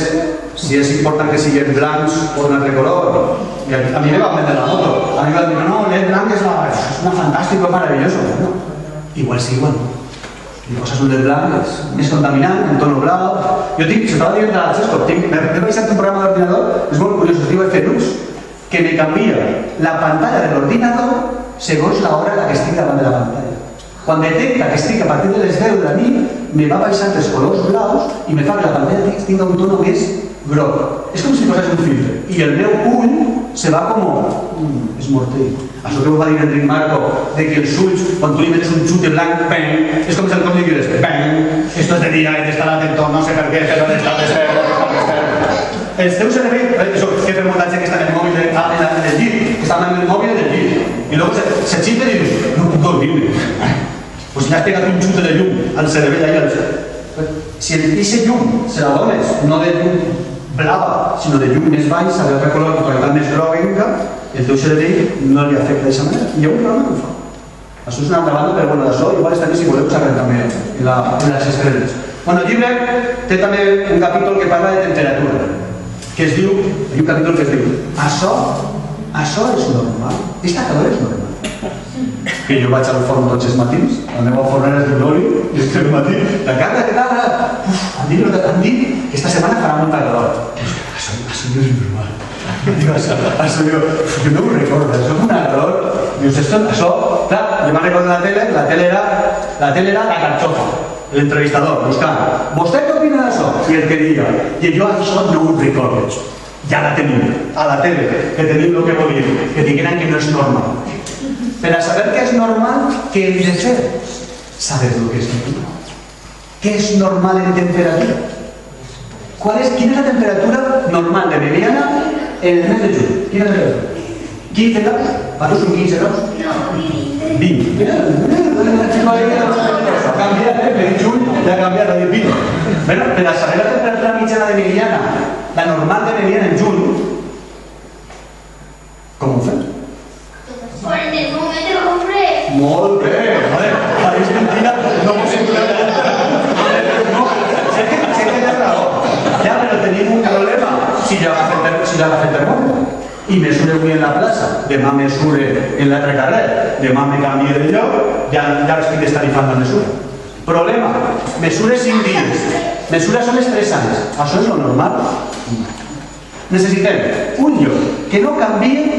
[SPEAKER 3] si és important que siguin blancs o un altre color. I a mi me va vendre la moto. A mi me va dir, no, LED blanc és una fantàstica, maravilloso. Bueno, igual sí, igual no. I poses un LED blanc, és més contaminant, en tono blau. Jo tinc, si estava dient a l'Accesco, m'he baixat un programa d'ordinador, és molt curiós, es diu Fenux, que me canvia la pantalla de l'ordinador segons l'hora en la que estic davant de la pantalla. Quan detecta que estic a partir de les 10 de la nit, me va baixant els colors blaus i me fa que la pantalla tinga un tono més groc. És com si posés un filtre. I el meu ull se va com... és mortell. Això que us va dir Enric Marco, de que els ulls, quan tu li metes un xute blanc, bang, és com si el cop li dius, bang, esto es de dia, he d'estar atento, no sé per què, però d'estar despert. Els teus cervells, això que fem molta gent que està en el mòbil en el llit, que està en el mòbil en el llit, i després se xifra i dius, no puc dormir. Pues si has pegat un xute de llum al cervell allà, si aquesta llum se la dones, no de llum blava, sinó de llum més baixa, d'altre color, tonalitat més groguenca, el teu cervell no li afecta d'aquesta manera. Hi ha un programa que ho fa. Això és una altra banda, però bueno, d'això igual està bé si voleu saber també en les estrelles. Bueno, el llibre té també un capítol que parla de temperatura, que es diu, hi ha un capítol que es diu, això és normal, esta calor és normal. Que jo vaig al forn tots els matins, la meva fornera és de l'oli, i és que el matí, la carta que tal, han dit que esta setmana farà molta calor. Això no és normal. Això jo no ho recordo, això és un error. Dius, això, clar, jo me'n recordo la tele era la carxofa, l'entrevistador, buscant, vostè què opina d'això? I el que diga, i jo això no ho recordo. Ja la tenim, a la tele, que tenim el que volíem, que digueren que no és normal. Per a saber què és normal, què hem de fer? Saber el que és normal. Què és normal en temperatura? Quina és la temperatura normal de mediana en el mes de juny? Quina és la temperatura? 15 graus? ¿Cuántos son 15 graus?
[SPEAKER 4] No,
[SPEAKER 3] 20. Mira, ha canviat, per juny ja ha canviat a dir 20. Bueno, per a saber la temperatura mitjana de mediana, la normal de mediana en juny, com ho fem?
[SPEAKER 4] por el termómetro, hombre.
[SPEAKER 3] Molt bé, pareix mentira, no m'ho sento de no, sé que tens raó. Ja, però tenim un problema. Si ja va fer el termòmetre i mesure avui en la plaça, demà mesure en l'altre carrer, demà me canvie de lloc, ja estic destarifant la mesura. Problema, mesure 5 dies, mesura sols 3 anys. Això és lo normal? Necessitem un lloc que no canvie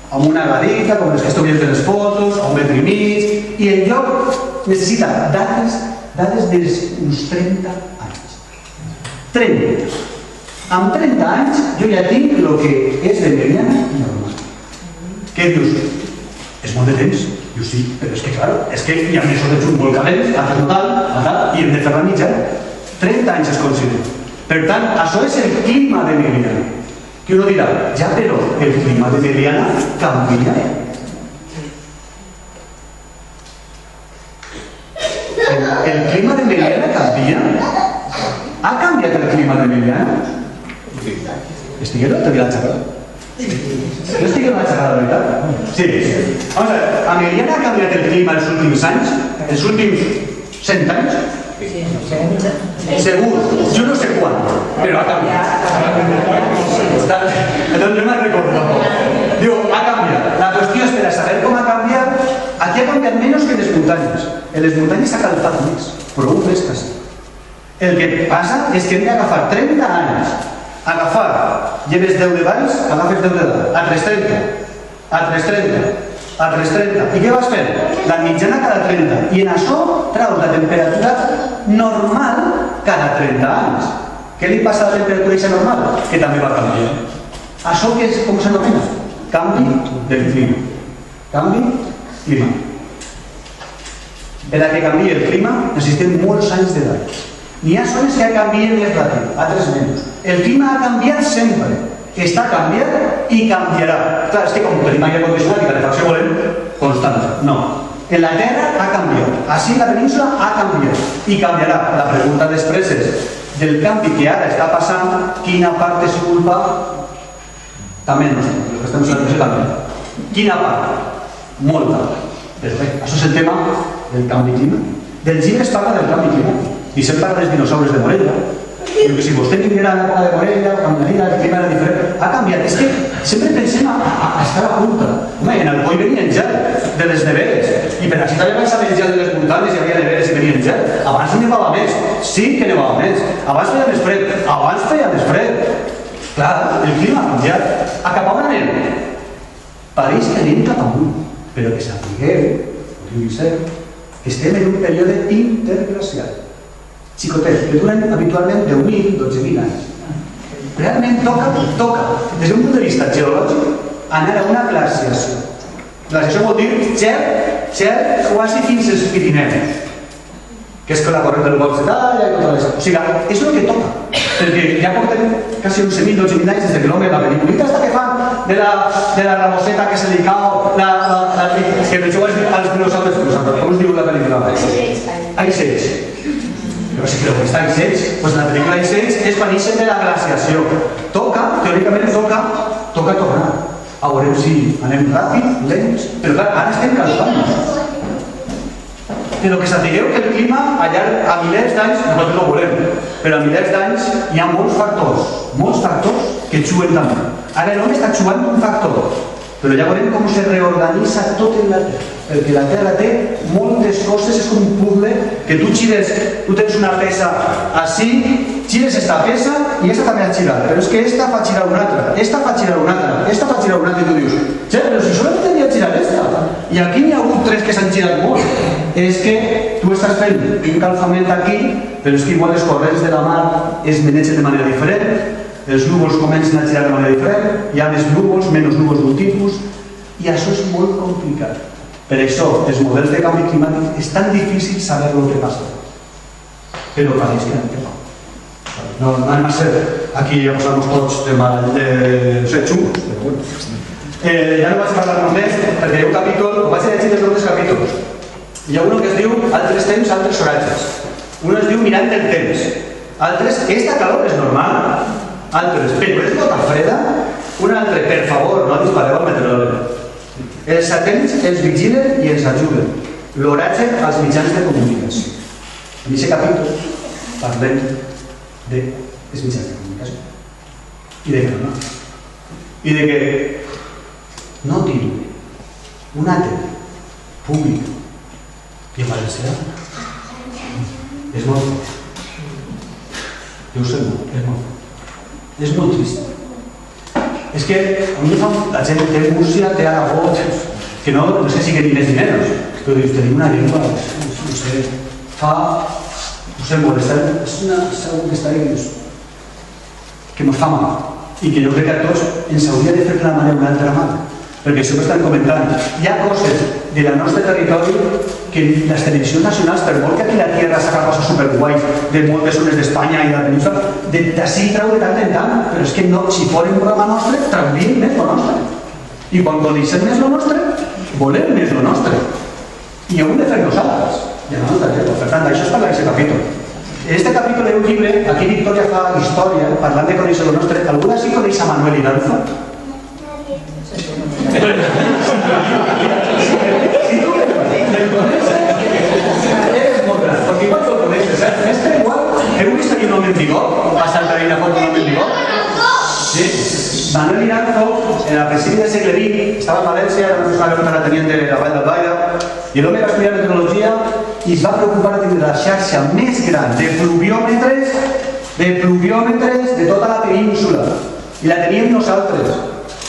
[SPEAKER 3] amb una garita, com les que esteu veient en les fotos, a 1,5 metres, i el lloc necessita dades d'uns 30 anys. 30. Amb 30 anys jo ja tinc el que és de mediana normal. Què dius? És molt de temps? Dius sí, però és que clar, és que hi ha mesos de juny molt calents, altres no tal, i hem de fer la mitja. 30 anys es considera. Per tant, això és el clima de mediana. Que uno dirà, ja però el clima de mediana canvia. El clima de mediana canvia. ha canviat el clima de Meliana? Estigueu a la xerrada? No estigueu a la xerrada, de veritat? Sí. Vamos a ver, a Meliana ha canviat el clima els últims anys? Els últims 100 anys? Segur, jo no sé quan, però ha canviat. Entonces me recordo. Digo, ha canviat. La qüestió és per a saber com ha canviat. Aquí ha canviat menys que en les muntanyes. En les muntanyes s'ha calfat més, però un més que sí. El que passa és que hem d'agafar 30 anys. Agafar, lleves 10 de baix, agafes 10 de dalt. Altres 30. Altres 30. Altres 30. I què vas fer? La mitjana cada 30. I en això traus la temperatura normal cada 30 anys. Què li passa a la temperatura eixa normal? Que també va canviar. Això que és, com s'anomena? Canvi del clima. Canvi climàtic. Per a que canviï el clima necessitem molts anys d'edat. N'hi ha zones que canvien més ràpid, altres menys. El clima ha canviat sempre. Està canviat i canviarà. Clar, és que com tenim aire condicionat i calefacció volem constant. No. En la Terra ha canviat. Així la península ha canviat i canviarà. La pregunta després és del canvi que ara està passant, quina part és culpa? També no sé, el que estem sabent també. Quina part? Molta. Perfecte. Això és el tema del canvi climàtic. Del llibre es parla del canvi climàtic. I se'n parla dels dinosaures de Morella. Diu que si vostè vinguera a l'època de Morella, caminaria, el clima era diferent. Ha canviat. És que sempre pensem a escala curta. Home, en el Boi venien gel de les neveres. I per així també vaig saber gel de les muntanyes, hi havia neveres i venien gel. Abans nevava més. Sí que nevava més. Abans feia més fred. Abans feia més fred. Clar, el clima ha canviat. A cap on anem? Pareix que anem cap amunt. Però que sapigueu, ho diu Vicent, que estem en un període interglacial. Xicotets, que duren habitualment 10.000, 12.000 anys. Realment toca, des d'un punt de vista geològic, anar a una glaciació. Glaciació vol dir gel quasi fins als Pirineus, que és que la corrent del Golf de Talla i tota això. O sigui, és el que toca, perquè ja portem quasi 11.000, 12.000 anys des de que l'home, la pel·lículita està que fan de la raboseta que se li cau, que me jugues als dinosaures, com es diu la pel·lícula? Ice Age. Però si creu que està Ice Age, doncs la pel·lícula Ice Age és quan ixen de la glaciació. Toca, teòricament toca tornar. A veure si anem ràpid, lents, però clar, ara estem calfant. Però que sapigueu que el clima a milers d'anys, nosaltres no ho volem, però a milers d'anys hi ha molts factors que juguen també. Ara l'home està jugant un factor, però ja veurem com se reorganitza tot en la Terra. Perquè la Terra té moltes coses, és com un puzzle que tu gires, tu tens una peça així, gires esta peça i esta també ha girat, però és que esta fa girar una altra, esta fa girar una altra, esta fa girar una altra, i tu dius, però si solament tenia girar esta, i aquí n'hi ha hagut 3 que s'han girat molt. És que tu estàs fent un calfament aquí, però és que igual els corrents de la mar es manegen de manera diferent, els núvols comencen a girar de manera diferent, hi ha més núvols, menys núvols d'un tipus, i això és molt complicat. Per això, els models de canvi climàtic és tan difícil saber el que passa. Però pareix que anem cap. No anem a ser aquí a posar-nos tots de xungos, però bueno. Ja no vaig parlar només, perquè hi ha un capítol, ho vaig llegir dels dos capítols. Hi ha un que es diu Altres temps, altres oratges. Un es diu Mirant el temps. Altres, esta calor és normal. Altres, però és tota freda. Un altre, per favor, no dispareu al meteoròleg. Els satèl·lits ens vigilen i ens ajuden. L'oratge als mitjans de comunicació. En aquest capítol parlem dels mitjans de comunicació. I de què no. I de que no tinc una tele pública i en valencià és molt fort. Jo ho sé molt, és molt fort. És molt trist. És que a mi la gent té Múrcia, té Aragó, que no sé si que ni més ni menys, però dius, tenim una llengua, no sé, fa, no sé, molestar, és una que està ahí, que ens fa mal, i que jo crec que a tots ens hauria de fer de la manera una altra mà, perquè això que estan comentant, hi ha coses del nostre territori que les televisions nacionals, per molt que aquí la Tierra saca coses superguais de moltes zones d'Espanya i de la península, d'ací trau de tant en tant, però és que no, si fos un programa nostre, trauríem més el nostre. I quan coneixem més el nostre, volem més el nostre. I ho hem de fer nosaltres, i a la nostra llengua. Per tant, això és per aquest capítol. En este capítol d'un llibre, aquí Victòria fa història, parlant de conèixer el nostre. Algú així coneix a Manuel Iranzo? Si tu el coneixes, eres molt gran, perquè igual tu el coneixes, Este igual, heu vist aquí un home en bigó? Va saltar ahí la foto d'un home en bigó? Sí. Manuel Iranzo, en la principi del segle XX, estava a València, era una terratenient de la Vall d'Albaida, i l'home va estudiar meteorologia i es va preocupar de tenir la xarxa més gran de pluviòmetres de tota la península. I la teníem nosaltres.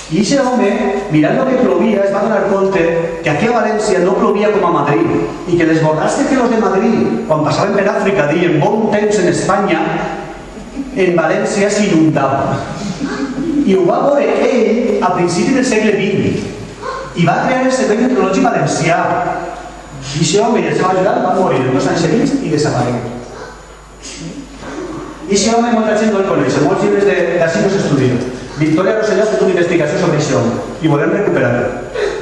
[SPEAKER 3] I aquest home, mirant el que plovia, es va donar compte que aquí a València no plovia com a Madrid i que les borrasques que los de Madrid, quan passaven per Àfrica, deien bon temps en Espanya, en València s'inundava. I ho va veure ell a principi del segle XX i va crear el Servei Meteorològic Valencià. I aquest home i el seu ajudant van morir en 2 anys seguits i desaparegueren. I aquest home molta gent no el coneix, molts llibres d'ací no s'estudien. Victòria Rosselló ha fet una investigació sobre aquest home i volem recuperar-lo.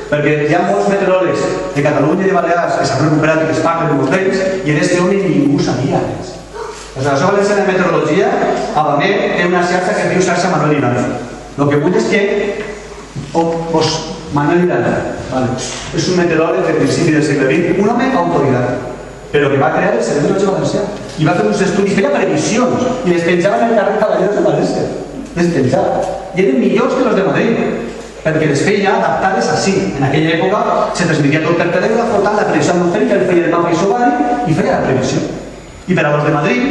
[SPEAKER 3] Perquè hi ha molts meteoròlegs de Catalunya i de Balears que s'han recuperat i que es parlen molts d'ells i en aquest home ningú sabia res. L'Associació Valenciana de Meteorologia a Bamé té una xarxa que es diu xarxa Manuel Iranzo. El que vull és que Manuel Iranzo és un meteoròleg de principi del segle XX, un home autodidacta, però que va crear el Servei Meteorològic Valencià i va fer uns estudis, feia previsions i les penjava en el carrer Caballeros de València. Les penjava. I eren millors que els de Madrid, perquè les feia adaptades així. En aquella època se transmetia tot per telègraf, la previsió atmosfèrica, el feia el mapa isobàric i feia la previsió. I per a los de Madrid,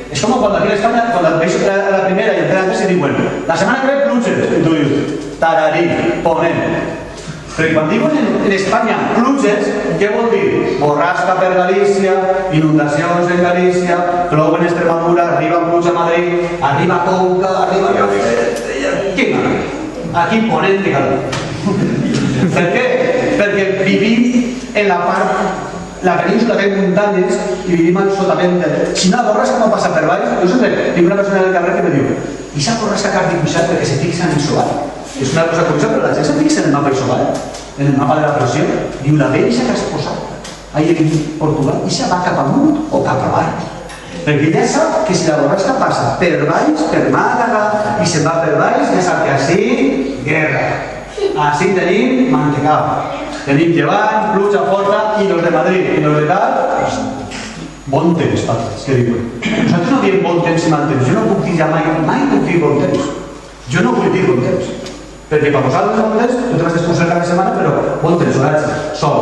[SPEAKER 3] és com quan aquí a Espanya, quan veus la primera i el tercer se diuen la setmana que ve pluges, i tu dius tararí, ponent. Perquè quan diuen en Espanya pluges, què vol dir? Borrasca per Galícia, inundacions en Galícia, plou en Extremadura, arriba pluja a Madrid, arriba a Conca, arriba a Què mana? Aquí ponent de calor. Per què? Perquè vivim en la part... La península té muntanyes i vivim al sotavent. Si una borrasca no passa per baix, jo sempre tinc una persona del carrer que me diu i esa borrasca que has dibuixat perquè se fixa en el solar. És una cosa curiosa, però la gent se fixa en el mapa isolar, en el mapa de la pressió. Diu, la veixa que has posat ahí en Portugal, i se va cap amunt o cap avall. Perquè ja sap que si la borrasca passa per baix, per Màlaga, i se'n va per baix, ja sap que així, guerra. Així tenim mantecada. Tenim llevant, pluja forta, i los de Madrid, i los de tal, bon temps, patres, què diuen? Nosaltres no diem bon temps i mal temps. Jo no puc dir ja mai puc dir bon temps. Jo no vull dir bon temps. Perquè per vosaltres bon temps, tu te vas descansar cada setmana, però bon temps, horatge, sol.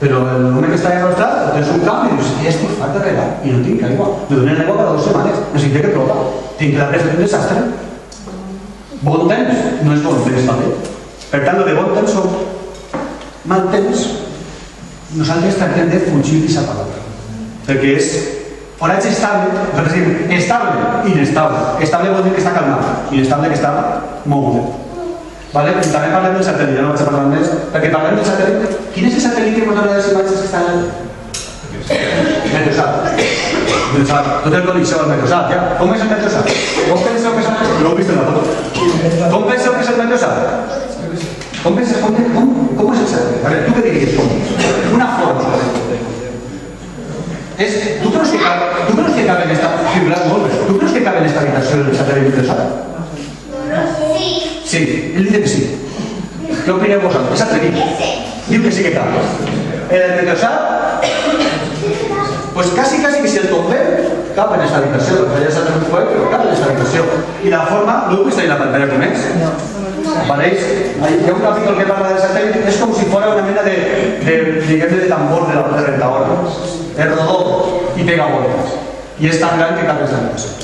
[SPEAKER 3] Però l'home que està allà al costat, tens un camp i dius, ja estic fart de regar, i no tinc aigua. Me donen aigua cada 2 setmanes, necessito que plova. Tinc que la presa d'un desastre. Bon temps no és bon temps, també. Per tant, el de bon temps són mal temps. Nosaltres tractem de fugir d'aquesta paraula. Perquè és horatge estable, nosaltres diem estable, inestable. Estable vol dir que està calmat, inestable que està mogut. Vale? I també parlem del satèl·lit, ja no vaig a parlar més, perquè parlem del satèl·lit. Quin és el satèl·lit que ens dona les imatges que estan allà? Meteosat. Tot el coneixeu el Meteosat, ja? Com és el Meteosat? Com penseu que és el Meteosat? No ho vist en la foto. Com penseu que és el Meteosat? Com és el satèl·lit? A veure, tu què diries? Una forma. Tu creus que cabe en esta... Tu creus que cabe en esta habitació del satèl·lit Meteosat? Sí, él dice que sí. ¿Qué opináis vosotros? Es atrevido. Digo que sí que cabe. El Meteosat, pues casi que si el tomber cabe en esta habitación, porque ya se ha transformado, pero cabe en esta habitación. Y la forma, ¿lo viste ahí en la pantalla com és? ¿Veréis? Hi ha un capítol que parla del satèl·lit, és com si fora una mena de tambor de la rentadora. Es rodó y pega vueltas. Y es tan gran que cabe en esta habitación.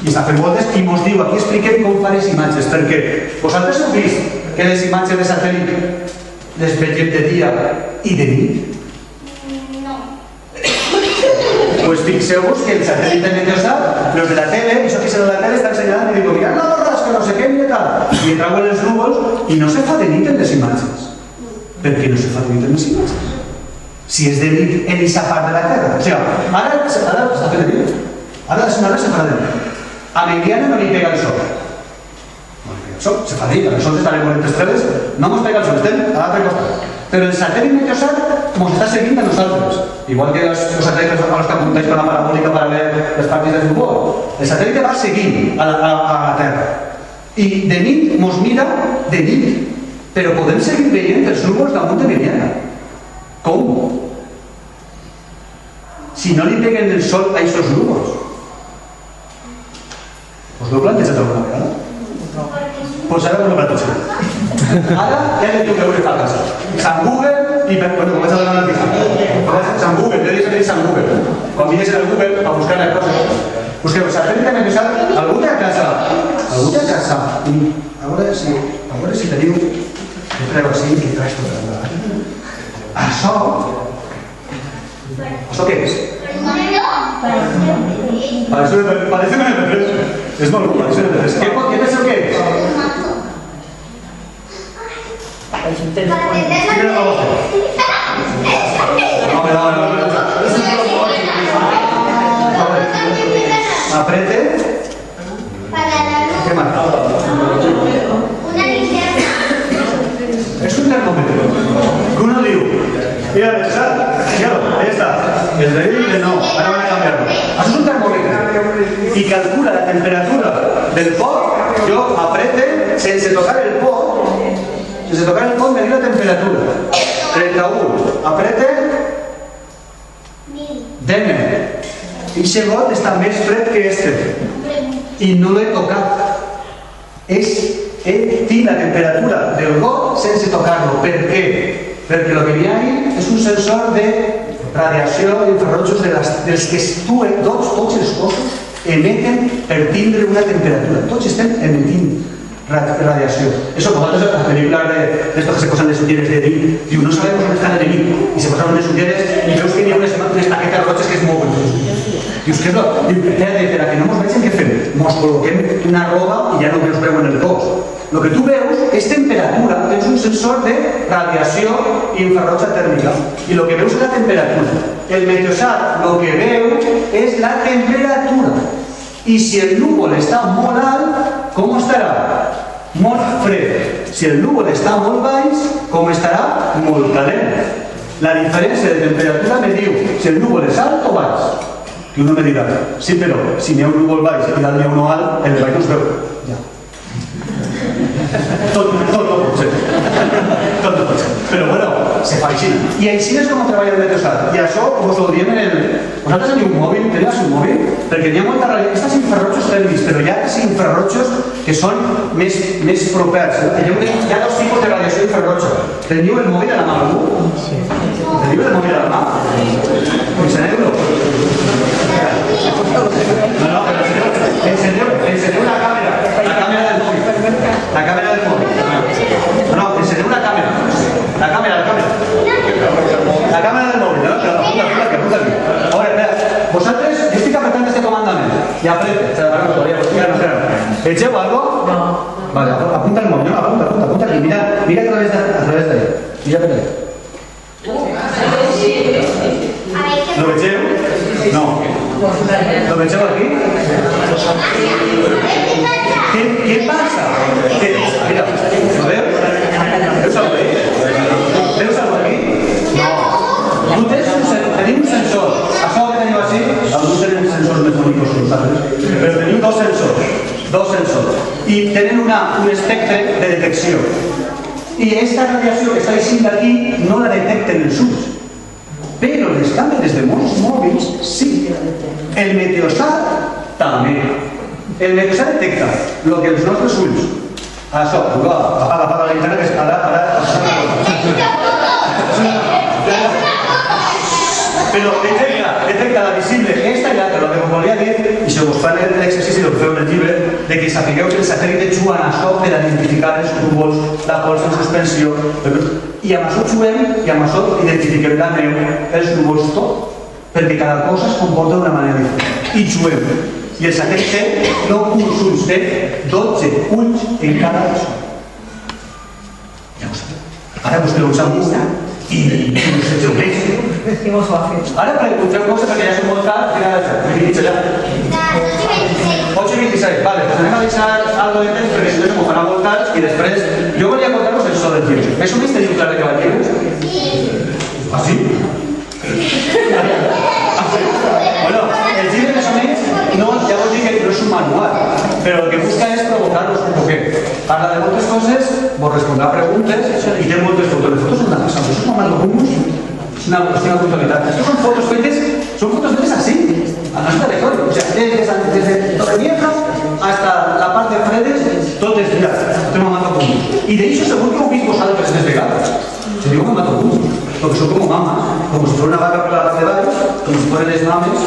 [SPEAKER 3] I està fent voltes i mos diu, aquí expliquem com fa les imatges, perquè vosaltres heu vist que les imatges de satèl·lit les vegem de dia i de nit?
[SPEAKER 4] No.
[SPEAKER 3] Pues fixeu-vos que el satèl·lit de Meteosat, los de la tele, això que se de la tele està ensenyant i diu, mirad la borrasca, no sé què, i tal, i trauen els núvols i no se fa de nit en les imatges. Per què no se fa de nit en les imatges? Si és de nit en aquesta part de la Terra. O sigui, ara s'està fent de nit. Ara la setmana se fa de nit. A Meridiana no li pega el sol. No li pega el sol, se fa de nit, el sol està en 40 estreles, no mos pega el sol, estem a l'altre costat. Però el satèl·lit Meteosat ens està seguint a nosaltres. Igual que els satèl·lits que apuntáis con la parabólica para ver les partides de futbol. El satèl·lit va seguint a la Terra. I de nit ens mira de nit. Però podem seguir veient els núvols damunt de Meriana. Com? Si no li peguen el sol a aquests núvols. Us ho heu plantejat alguna vegada? Doncs ara no plantegem. Ara ja li diu que heu de fer a casa. Sant Google i... Bueno, comença a donar la notícia. Sant Google, jo dic que és Sant Google. Quan vines en el Google a buscar les coses. Busqueu, satèl·lit Meteosat, algú té a casa. Algú té a casa. A veure si teniu... Jo crec així i traig tot el davant. Això què és? Parece un MP3. És molt bo, parece un MP3. Què penseu que és? Aprete. Què más? Es un termómetro. Que uno diu, mira, ahí está. El de ahí, el no. Ahora van a cambiarlo. Eso es un termómetro. Y calcula la temperatura del pot. Yo apriete, sense tocar el pot. Sense tocar el pot, medir la temperatura. 31. Apriete. Deme. Y ese pot está més fred que este. Y no lo he tocado. Tinc la temperatura del got sense tocar-lo. Per què? Perquè el que hi ha ahí és un sensor de radiació infrarrojos dels que tots els cossos emeten per tindre una temperatura. Tots estem emetint radiació. Eso, como antes las películas de estos que se posan de sutieres de nit, diu, no sabemos dónde están de nit, y se posaron de sutieres y veus que hi ha unes paquetes roges que es mouen. Dius, què és lo? Diu, per a que no mos vegin què fem? Mos col·loquem una roba i ja no us veuen el cos. El que tu veus és temperatura, és un sensor de radiació infrarroja tèrmica. I el que veus és la temperatura. El Meteosat el que veu és la temperatura. I si el núvol està molt alt, com estarà? Molt fred. Si el núvol està molt baix, com estarà? Molt calent. La diferència de temperatura me diu si el núvol és alt o baix. Que uno me dirà, sí, però si n'hi ha un núvol baix i dalt n'hi ha un alt, el de baix no es veu. Ja. Tot no pot ser. Tot no pot ser. Però bueno, se fa així. I així és com treballa el Meteosat. I això us ho diem en el... Vosaltres teniu un mòbil? Teniu un mòbil? Perquè n'hi ha molta radiació. Aquests infrarrojos tèrmics, però hi ha aquests infrarrojos que són més propers. Hi ha dos tipus de radiació infrarroja. Teniu el mòbil a la mà, algú? Sí. Teniu el mòbil a la mà? Ensenyeu-lo. No, ensenyeu la càmera. La càmera del mòbil. La càmera del mòbil. No, ensenyeu la càmera. La càmera. La càmera del mòbil, no? Apunta aquí. A veure, espera. Vosaltres, jo estic apretant este comandament. I aprete. ¿Echeu algo? No. Vale, apunta el mòbil. Apunta aquí. Mira a través d'ahí. Mira per ahí. ¿Lo vegeu? No. ¿Lo vegeu aquí? ¿Qué pasa? Mira, ¿lo veu? ¿Veus algo ahí? ¿Veus algo aquí? No. Tenim un sensor. Això que teniu així, alguns tenen sensors més bonics que nosaltres, però tenim dos sensors. I tenen un espectre de detecció. I aquesta radiació que està així d'aquí no la detecten els ulls. Però les càmeres de molts mòbils sí. El Meteosat també. El Meteosat detecta el que els nostres ulls. Això, apaga la linterna que ara... Però detecta la visible, esta i l'altra. El que us volia dir, i si us fan l'exercici del feu del llibre, de que sapigueu que el satèl·lit juga a això per identificar els núvols, la pols en suspensió, i amb això juguem, i amb això identifiquem la neu, els núvols, tot, perquè cada cosa es comporta d'una manera diferent. I juguem. I el satèl·lit té 9 ulls, té 12 ulls en cada persona. Ja ho sabeu. Ara busqueu un Sant i no sé què ho veig. Ara pregunteu coses perquè ja som molt tard. 8:26. 2026, vale, pues anem a deixar algo de temps perquè si no se m'ho farà molt tard i després jo volia contar-vos el so del llibre. Més o menys teniu clar de què va el llibre? Ah, sí? Bueno, el llibre més o menys no, ja vos dic que no és un manual, però el que busca és provocar-vos un poquet. Parla de moltes coses, vos respondrà preguntes i té moltes fotos. Les fotos són una cosa, això és com el humus, és una brutalitat. Estos són fotos fetes así, a nuestra región. O sea, desde Torrevieja hasta la parte de Fredes, tot és, mira, estem a matar humus. I d'això segur que ho heu vist vosaltres més vegades. Se diu que mato humus, porque son como mamas, como si fuera una vaca per la part de baix, como si fueren les mames,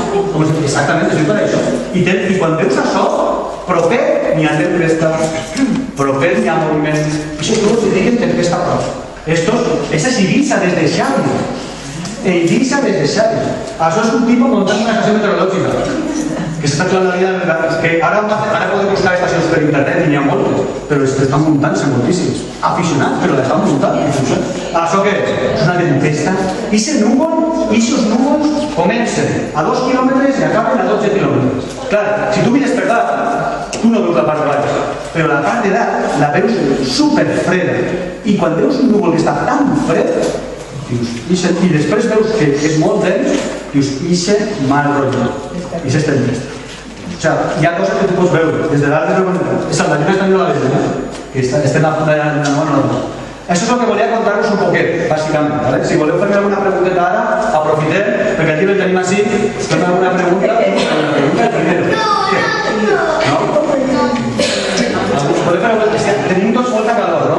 [SPEAKER 3] exactament, es diu per això. I quan veus això, proper n'hi ha tempesta, proper n'hi ha moviment. Això és tot, se diuen tempesta prop. Estos, esa es Ibiza desde Xavi. Ibiza desde Xavi. Això és un tipus muntant una estació meteorològica. Que s'està actuant la vida, que ara podeu buscar estacions per internet i n'hi ha moltes, però estan muntant-se moltíssims. Aficionats, però l'estan muntant. Això què és? És una tempesta. I aquests núvols comencen a 2 quilòmetres i acaben a 12 quilòmetres. Clar, si tu mires per dalt, tu no veus la part de baix, però la part de dalt la veus superfreda. I quan veus un núvol que està tan fred, dius, i després veus que és molt dens, dius, ixe mal rotllo, ixe és tempesta. O sigui, hi ha coses que tu pots veure, des de dalt de la lluna està mirant la lluna, que estem a punt de no. Això és el que volia contar-vos un poquet, bàsicament. Si voleu fer-me alguna pregunteta ara, aprofitem, perquè el llibre el tenim així, fem alguna pregunta, primero. No? Tenim tots molta calor, no?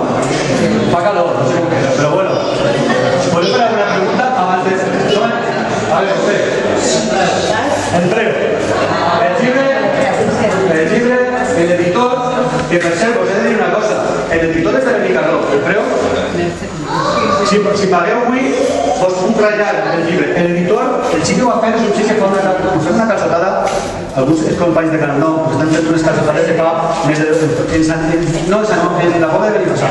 [SPEAKER 3] Fa calor, no sé com queda, però bueno. ¿Podeu fer alguna pregunta abans de... A ver, usted. Entrego. El llibre, el editor, que per cert, us he de dir una cosa, el editor és de l'Enicarló, el preu? Si pagueu avui, vos puc ratllar el llibre. El editor, el xic que ho va fer és un xic que fa una calçotada, alguns companys de Canal 9 estan fent unes calçotades que fa més de... No, en la pobla de Benifassar.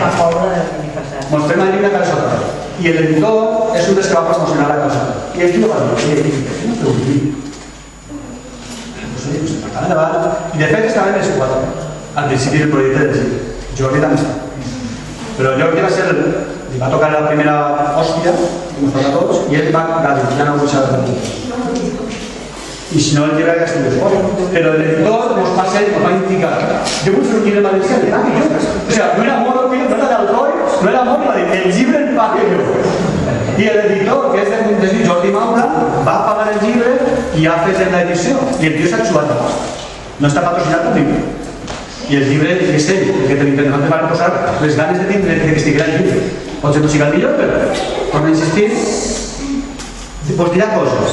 [SPEAKER 3] Mostrem allí una calçotada. I l'editor és un dels que va promocionar la calçotada. I el tio va dir, i de fet estaven els 4 al principi del projecte del llibre. Jordi també està. Però Jordi va ser, li va tocar la primera hòstia, com us toca a tots, i ell va dir, ja no vull saber de tu. I si no, el llibre ja estigui fora. Però l'editor ens va indicar, jo vull fer un llibre valencià de tant i jo. O sigui, no era molt, no era d'alcohol, no era molt, va dir, el llibre el pague jo. I l'editor, que és de Montesí, Jordi Maura, va pagar el llibre i ha fet l'edició. I el tio s'ha xuat a pasta. No està patrocinat per ningú. I el llibre és ell, el que te van posar les ganes de tindre que estigui el llibre. Potser no sigui el millor, però torna a insistir, vos dirà coses.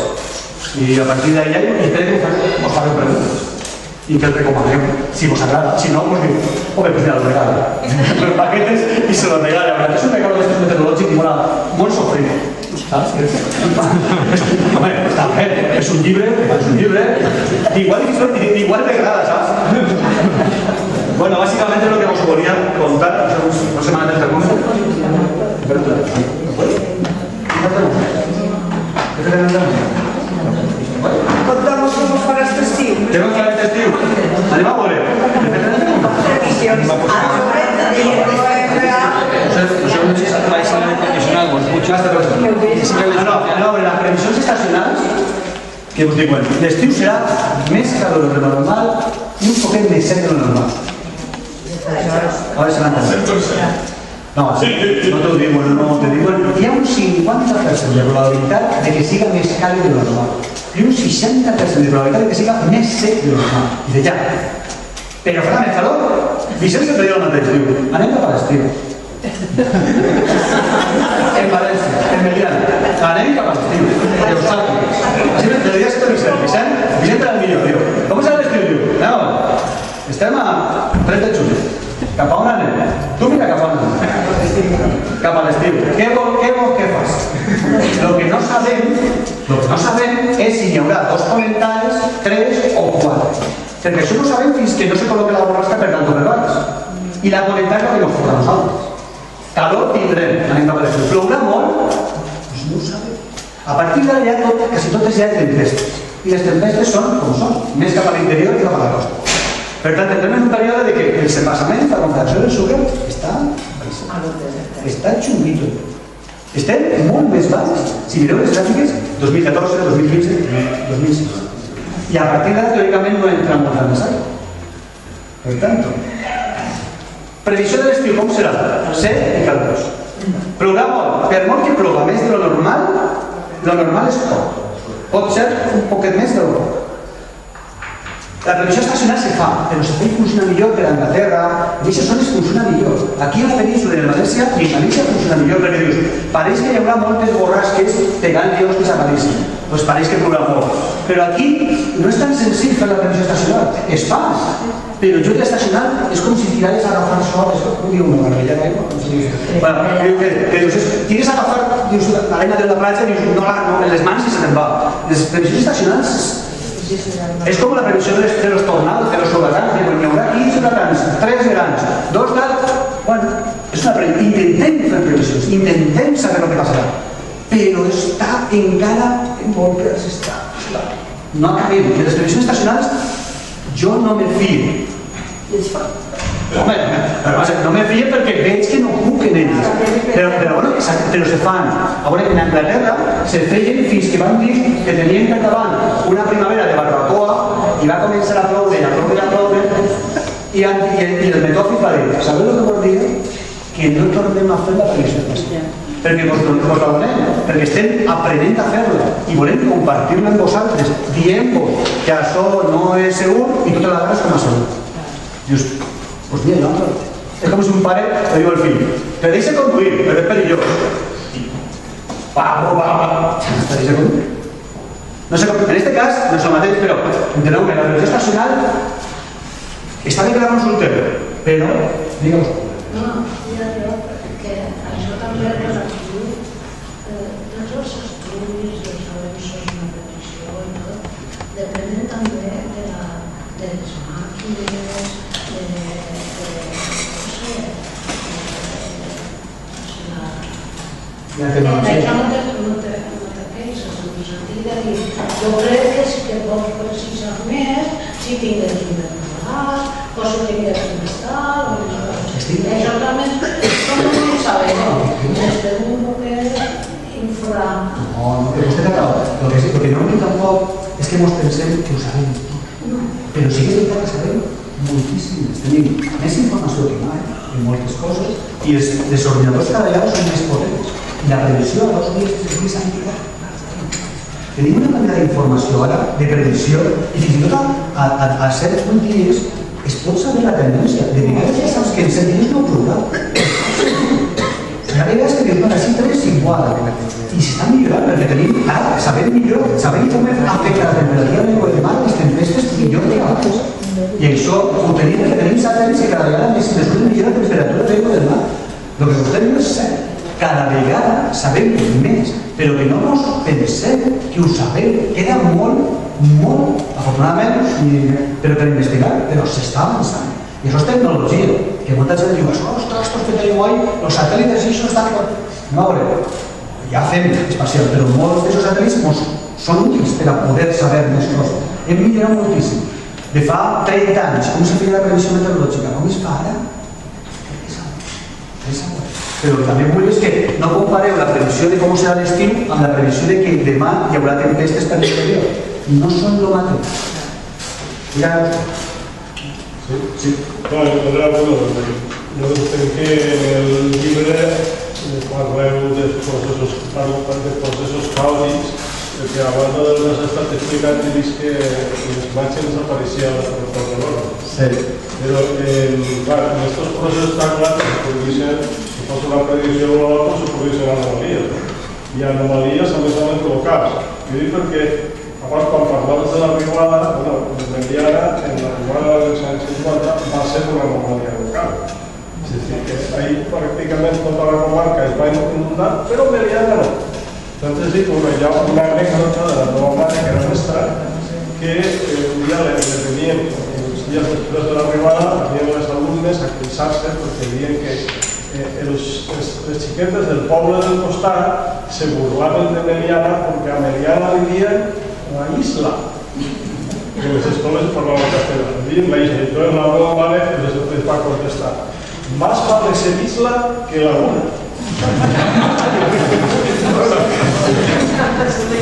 [SPEAKER 3] I a partir d'allà, i espero que us fareu preguntes. I que el recomanem, si vos agrada. Si no, pues diu, home, pues mira, el regalo. Los paquetes i se los regala. És un regalo d'estos meteorològics i molt sofrit. Saps? Home, està bé, és un llibre, igual t'agrada, saps? Bueno, bàsicament és el que us volia contar, no se m'ha de preguntar.
[SPEAKER 6] Contamos cómo para este estiu.
[SPEAKER 3] Tengo que hablar de estiu. Anem a veure.
[SPEAKER 6] Previsiones.
[SPEAKER 3] Las previsions estacionals, que us dic, bueno, l'estiu serà més calor de lo normal i un poquet més sec de lo normal. A veure si m'entendeu. No, no t'ho dic, bueno, no t'ho dic. Hi ha un 50% de probabilitat de que siga més càlid de lo normal i un 60% de probabilitat de que siga més sec de lo normal. I de ja. Però farà més calor? Vicent sempre diu el mateix, diu, anem cap a l'estiu. En València, en Meliana, anem cap a l'estiu, que ho sàpigues. Així me diria sempre Vicent, Vicent era el millor, diu, com serà l'estiu, diu? No, estem a 3 de juny, cap a on anem? Tu mira cap a on anem? Cap a l'estiu. Què fas? Lo que no sabem és si hi haurà 2 calentaris, 3 o 4. Perquè això no sabem fins que no se col·loqui la borrasca per dalt o per baix. I la calentari no ens fora nosaltres. Calor tindrem, anem cap a l'estiu. Plourà molt? Doncs no ho sabem. A partir d'allà, quasi totes hi ha tempestes. I les tempestes són com són, més cap a l'interior que cap a la costa. Per tant, entrem en un període de que els embassaments, la confederació del sucre, està xunguito. Estem molt més baix, si mireu les gràfiques, 2014, 2015, 2016. I a partir d'ara, teòricament, no entra molt més aigua. Per tant, previsió de l'estiu, com serà? Sec i calorós. Plourà molt. Per molt que plova més de lo normal és poc. Pot ser un poquet més de lo poc. La previsió estacional se fa, però se fa i funciona millor per a Anglaterra, en aquestes zones funciona millor. Aquí a la península de València i en Galícia funciona millor perquè dius, pareix que hi haurà moltes borrasques pegant llocs a Galícia, doncs pareix que plourà molt. Però aquí no és tan senzill fer la previsió estacional, es fa, però jo estacional és com si tirares a agafar sol, com diu una barbella d'aigua, com si dius, tires a agafar l'arena de la platja i dius, no, en les mans i se te'n va. Les previsions estacionals és com la previsió de los tornados, de los huracans, que hi haurà 15 huracans, 3 grans, 2 grans... Bueno, és una previsió. Intentem fer previsions, intentem saber el que passarà, però està encara molt per s'està. No acabem. I les previsions estacionals jo no me fio. Home, no me fio perquè veig que no puc en elles. Però se fan. En Anglaterra se feien fins que van dir que tenien per davant una primavera de barbacoa i va començar a ploure i el metòfis va dir, sabeu el que vol dir? Que no tornem a fer la previsió estacional. Perquè vos la donem, perquè estem aprenent a fer-la i volem compartir-la amb vosaltres, dient-vos que això no és segur i tota la vegada és com a segur. Dius, doncs mira, no, és com si un pare li diu al fill, te deixa conduir, però és perillós. Te deixa conduir. No sé, en aquest cas no és el mateix, però enteneu que la previsió estacional està bé quedar-nos un temps, però, digueu-vos.
[SPEAKER 7] No, ja jo, perquè això també és relatiu, tots els estudis, els avenços en la previsió i tot, depenen també de les màquines, això no te queixes, en el sentit de dir, jo crec que sí que pots precisar més si tingués un temporal, o si tingués un estal, o això també com no ho sabem, estem un poquet infra...
[SPEAKER 3] No, però vostè t'acaba. El que no tampoc és que ens pensem que ho sabem tot, però sí que és veritat que sabem moltíssimes. Tenim més informació que mai en moltes coses i els ordinadors cada vegada són més potents. I la previsió a 2 dies, 3 dies s'ha millorat. Tenim una manera d'informació ara, de previsió, i fins i tot a 7-8 dies es pot saber la tendència. De vegades ja saps que en 7 dies no plourà. Hi ha vegades que diuen així 3 igual. I s'està millorant perquè tenim, ara, sabem millor, sabem com afecta la temperatura de l'aigua de mar, les tempestes millor que abans. I això ho tenim perquè tenim satèl·lits que cada vegada mesura millor la temperatura de l'aigua del mar. El que vostè diu és cert. Cada vegada sabem més, però que no ens pensem que ho sabem. Queda molt, afortunadament, però per investigar, però s'està avançant. I això és tecnologia, que molta gent diu, ostres, que tenim guai, els satèl·lits i això estan... No, a veure, ja fem espacial, però molts d'aquests satèl·lits són útils per a poder saber més coses. Hem millorat moltíssim. De fa 30 anys, com se feia la previsió meteorològica? Com es fa ara? Però també vull dir que no compareu la previsió de com serà l'estiu amb la previsió de que demà hi haurà tempestes per l'exterior. No són el mateix. Mireu-vos.
[SPEAKER 5] Sí. No, jo entenc que en el llibre parleu dels processos càudics, perquè abans has estat explicant i vist que les màquines apareixien a la porta de l'hora.
[SPEAKER 3] Sí.
[SPEAKER 5] Però, clar, en aquests processos tan grans se produeixen, si fos una predicció global, se produeixen anomalies. I anomalies, a més locals. Jo dic perquè, abans, quan parlaves de l'arribada, de Meliana, en l'arribada dels anys 50, va ser una anomalia local. És a dir, que ahir pràcticament tota la comarca es va inundar, però Meliana no. Entonces, sí, hi ha una anècdota de la nova mare que era mestra, que un dia le venien, els dies després de l'arribada, venien les alumnes a queixar-se perquè diuen que les xiquetes del poble del costat se burlaven de Meliana perquè a Meliana li diuen la isla. que en les escoles se parlava castellà. Diguin la Isla, entonces la meva mare les va contestar: más vale ser isla que laguna.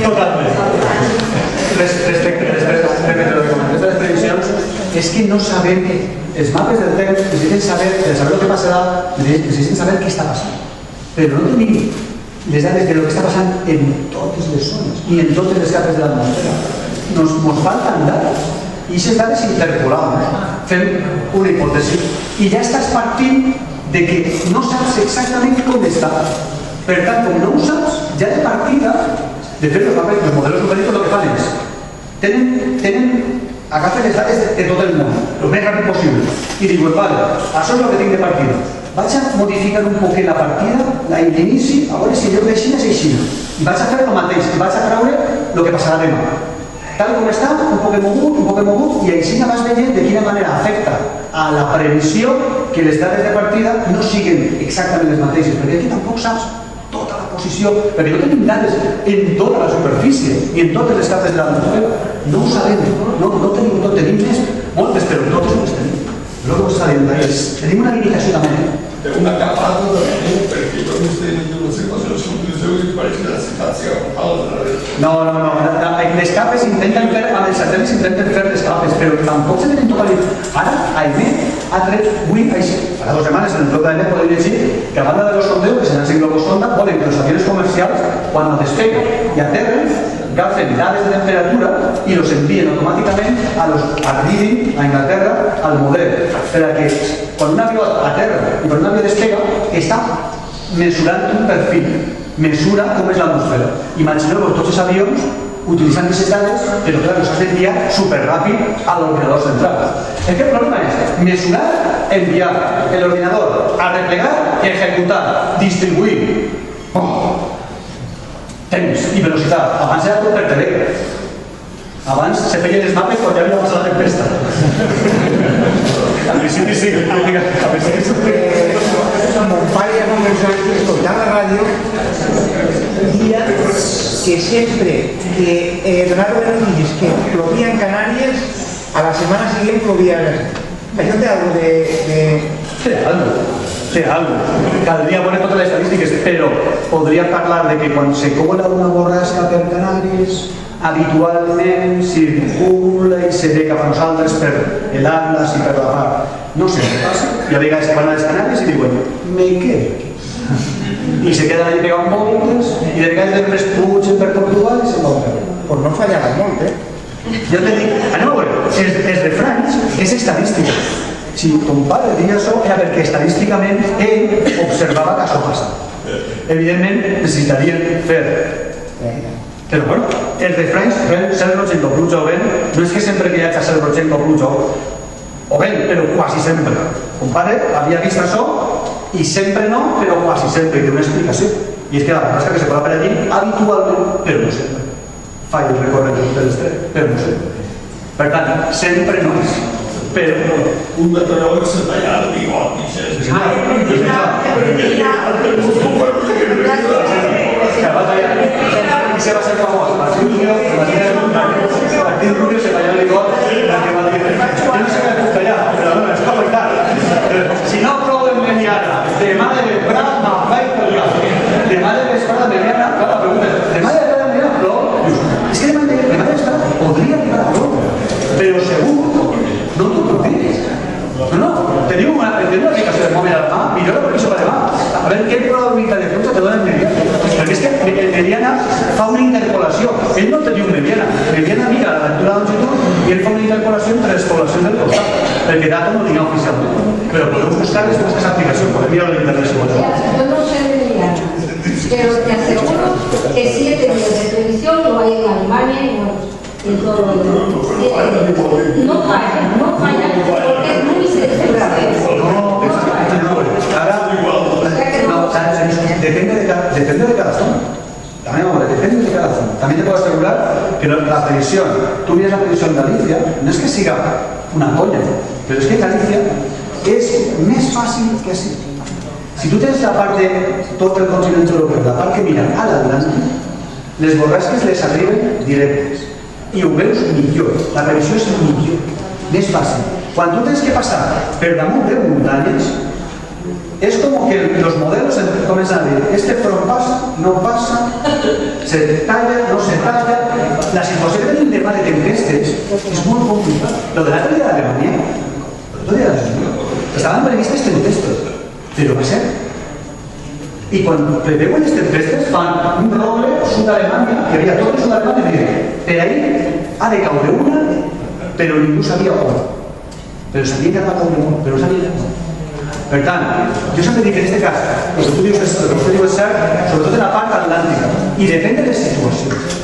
[SPEAKER 3] Totalment. Respecte a lo que comentes de les previsions, és que no sabem, els mapes del temps necessiten saber el que passarà, necessiten saber què està passant. Però no tenim les dades de lo que està passant en totes les zones ni en totes les capes de l'atmosfera. Nos falten dades i aquestes dades interpolamos, fem una hipòtesi i ja estàs partint de que no saps exactament com està. Per tant, com no ho saps, ja de partida, de fet, els models numèricos el que fan és agafen les dades de tot el món, el més ràpid possible, i diuen, vale, això és el que tinc de partida. Vaig a modificar un poquet la partida, l'inici, a veure si allò que així és així. I vaig a fer el mateix, i vaig a creure el que passarà demà. Tal com està, un poc mogut, i així vas veient de quina manera afecta a la previsió que les dades de partida no siguin exactament les mateixes, perquè aquí tampoc saps tota la posició, perquè no tenim dades en tota la superfície i en totes les capes de l'atmosfera. No ho sabem, no tenim tot, tenim més, moltes, però totes no les tenim. Lo que està dient és, tenim una limitació també.
[SPEAKER 8] È una capata perché non mi stai dicendo se cosa sono i paesi della situazione.
[SPEAKER 3] No, les capes intenten fer, amb els satèl·lits intenten fer les capes, però tampoc se tenen totalitat. Ara, AEMET ha tret, avui, farà 2 setmanes, en el blog d'AEMET podem llegir que a banda de los sondeos, que seran sin globosonda, volen que los aviones comercials, quan despeguen i aterren, agafen dades de temperatura i los envien automàticament arribin a Inglaterra al model, per a que quan un avió aterra i quan un avió despega està mesurant un perfil, mesura com és l'atmosfera. Imagineu-vos tots els avions utilitzant aquestes dades, però clar, els has d'enviar superràpid a l'ordinador central. El que el problema és mesurar, enviar, l'ordinador, arreplegar i executar, distribuir. Temps i velocitat. Abans era tot per telègraf. Abans se feien els mapes quan ja havia passat la tempesta. Al principi sí.
[SPEAKER 9] Mon pare ja començava a escoltar la ràdio dia que sempre que donaven noticias que plovia en Canàries, a la setmana siguiente plovia a Brasil. Això té algo de...
[SPEAKER 3] Té algo. Caldria poner totes les estadístiques, però podria parlar de que quan se cola una borrasca per Canàries, habitualment circula i se ve cap a nosaltres per l'Atlas i per la mar. No sé què passa. Hi ha vegades que van a les Canàries i diuen, me quedo aquí. I se queden allà pegant voltes i de vegades després pugen per Portugal i se'n van veure.
[SPEAKER 9] Pues no fallava molt,
[SPEAKER 3] Jo te dic, anem a veure, els refranys és estadística. Si ton pare deia això era perquè estadísticament ell observava que això passa. Evidentment necessitarien fer. Però bueno, els refranys, cel roig o pluja o vent, no és que sempre que hi hagi cel roig o pluja o vent, però quasi sempre. Ton pare havia vist això i sempre no, però quasi sempre, i té una explicació. I és que la borrasca que se cola per allí habitualment, però no sempre. Fa el recorregut de l'estret, però no sempre. Per tant, sempre no és. Però
[SPEAKER 8] un meteoròleg s'ha tallat el bigot i se
[SPEAKER 3] que va tallar i se va ser famós. Martín Rubio se talló el bigot perquè va dir jo no sé què puc tallar, però no, és afectat. Si no plou en mediana, demà de vesprada m'afaig pel cap. Demà de vesprada mediana, la pregunta és, demà de vesprada mediana plou? És que demà de vesprada podria arribar a plou, però segur no t'ho preocupis. No, teniu una aplicació de mòbil a la mà, millor la previsió per demà. A veure què probabilitat de pluja te dona en mediana. Perquè és que mediana fa una interpolació. Ell no te diu mediana. Mediana mira la lectura de longitud i ell fa una interpolació entre les poblacions del costat. Perquè dato no tinc oficialment. Però podeu buscar les vostres aplicacions, podeu mirar l'internet si voleu.
[SPEAKER 10] Yo no sé de mediana, pero te aseguro que 7 días de previsión lo hay en Alemania y en todo el mundo. No falla, porque es muy sensible.
[SPEAKER 3] Depende de cada zona. Depende de cada zona. También te puedo asegurar que la previsión, tú miras la previsión de Galicia, no es que siga una coña, pero es que Galicia es más fácil que así. Si tú tienes la parte, todo el continente europeo, la parte que mira a l'Atlàntic, les borrasques les arriben directes. i ho veus millor, la previsió és millor, més fàcil. Quan tu tens que passar per damunt de muntanyes, es como que los modelos comienzan a decir, este front pasa, no pasa, se talla, no se talla. La situación del tema de tempestes es muy complicada. Lo del otro día de Alemania, estaban previstas tempestes, pero va a ser. Y cuando preveuen les tempestes fan un roble sud-Alemanya, que havia tot el sud-Alemanya, i diuen, per ahí ha de caure una, però ningú sabia on. Però sabia que va caure una, però no sabia on. Per tant, jo sempre dic que en aquest cas, el que tu dius és cert, sobretot en la part atlàntica, i depèn de les situacions.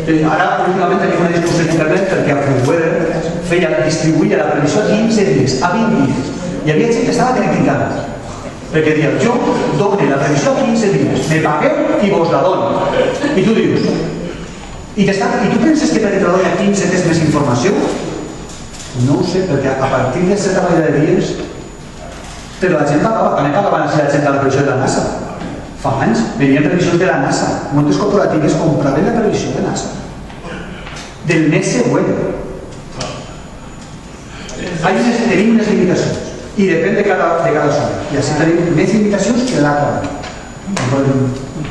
[SPEAKER 3] Ara, últimament, tenim una discussió en internet perquè AccuWeather distribuïa la previsió a 15 dies, a 20 dies. Hi havia gent que estava criticant, perquè deia, jo dono la previsió a 15 dies, me pagueu i vos la dono. I tu dius, i tu penses que perquè te la dono a 15 tens més informació? No ho sé, perquè a partir de certa manera de dies, però la gent també pagaven a ser la gent de la previsió de la NASA. Fa anys venien previsions de la NASA. Moltes corporatives compraven la previsió de la NASA. Del mes següent. Tenim unes limitacions. I depèn de cada zona. I així tenim més limitacions que l'ACA.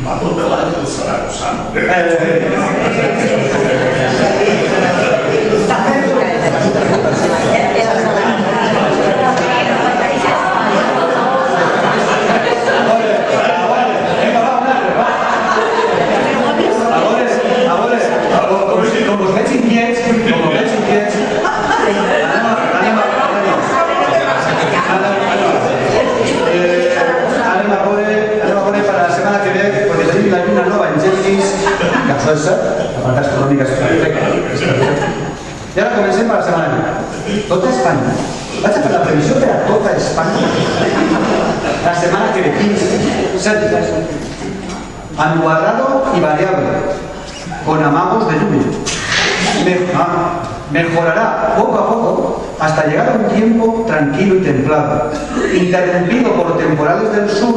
[SPEAKER 8] Va tot l'any del Saragossano.
[SPEAKER 3] La part astronòmica és perfecta. I ara comencem per la setmana vinent. Tota Espanya. Vaig a fer la previsió per a tota Espanya. La setmana que ve, 15, 7 días. Anualado y variable, con amagos de lluvia. Mejorará poco a poco hasta llegar a un tiempo tranquilo y templado, interrumpido por temporales del sur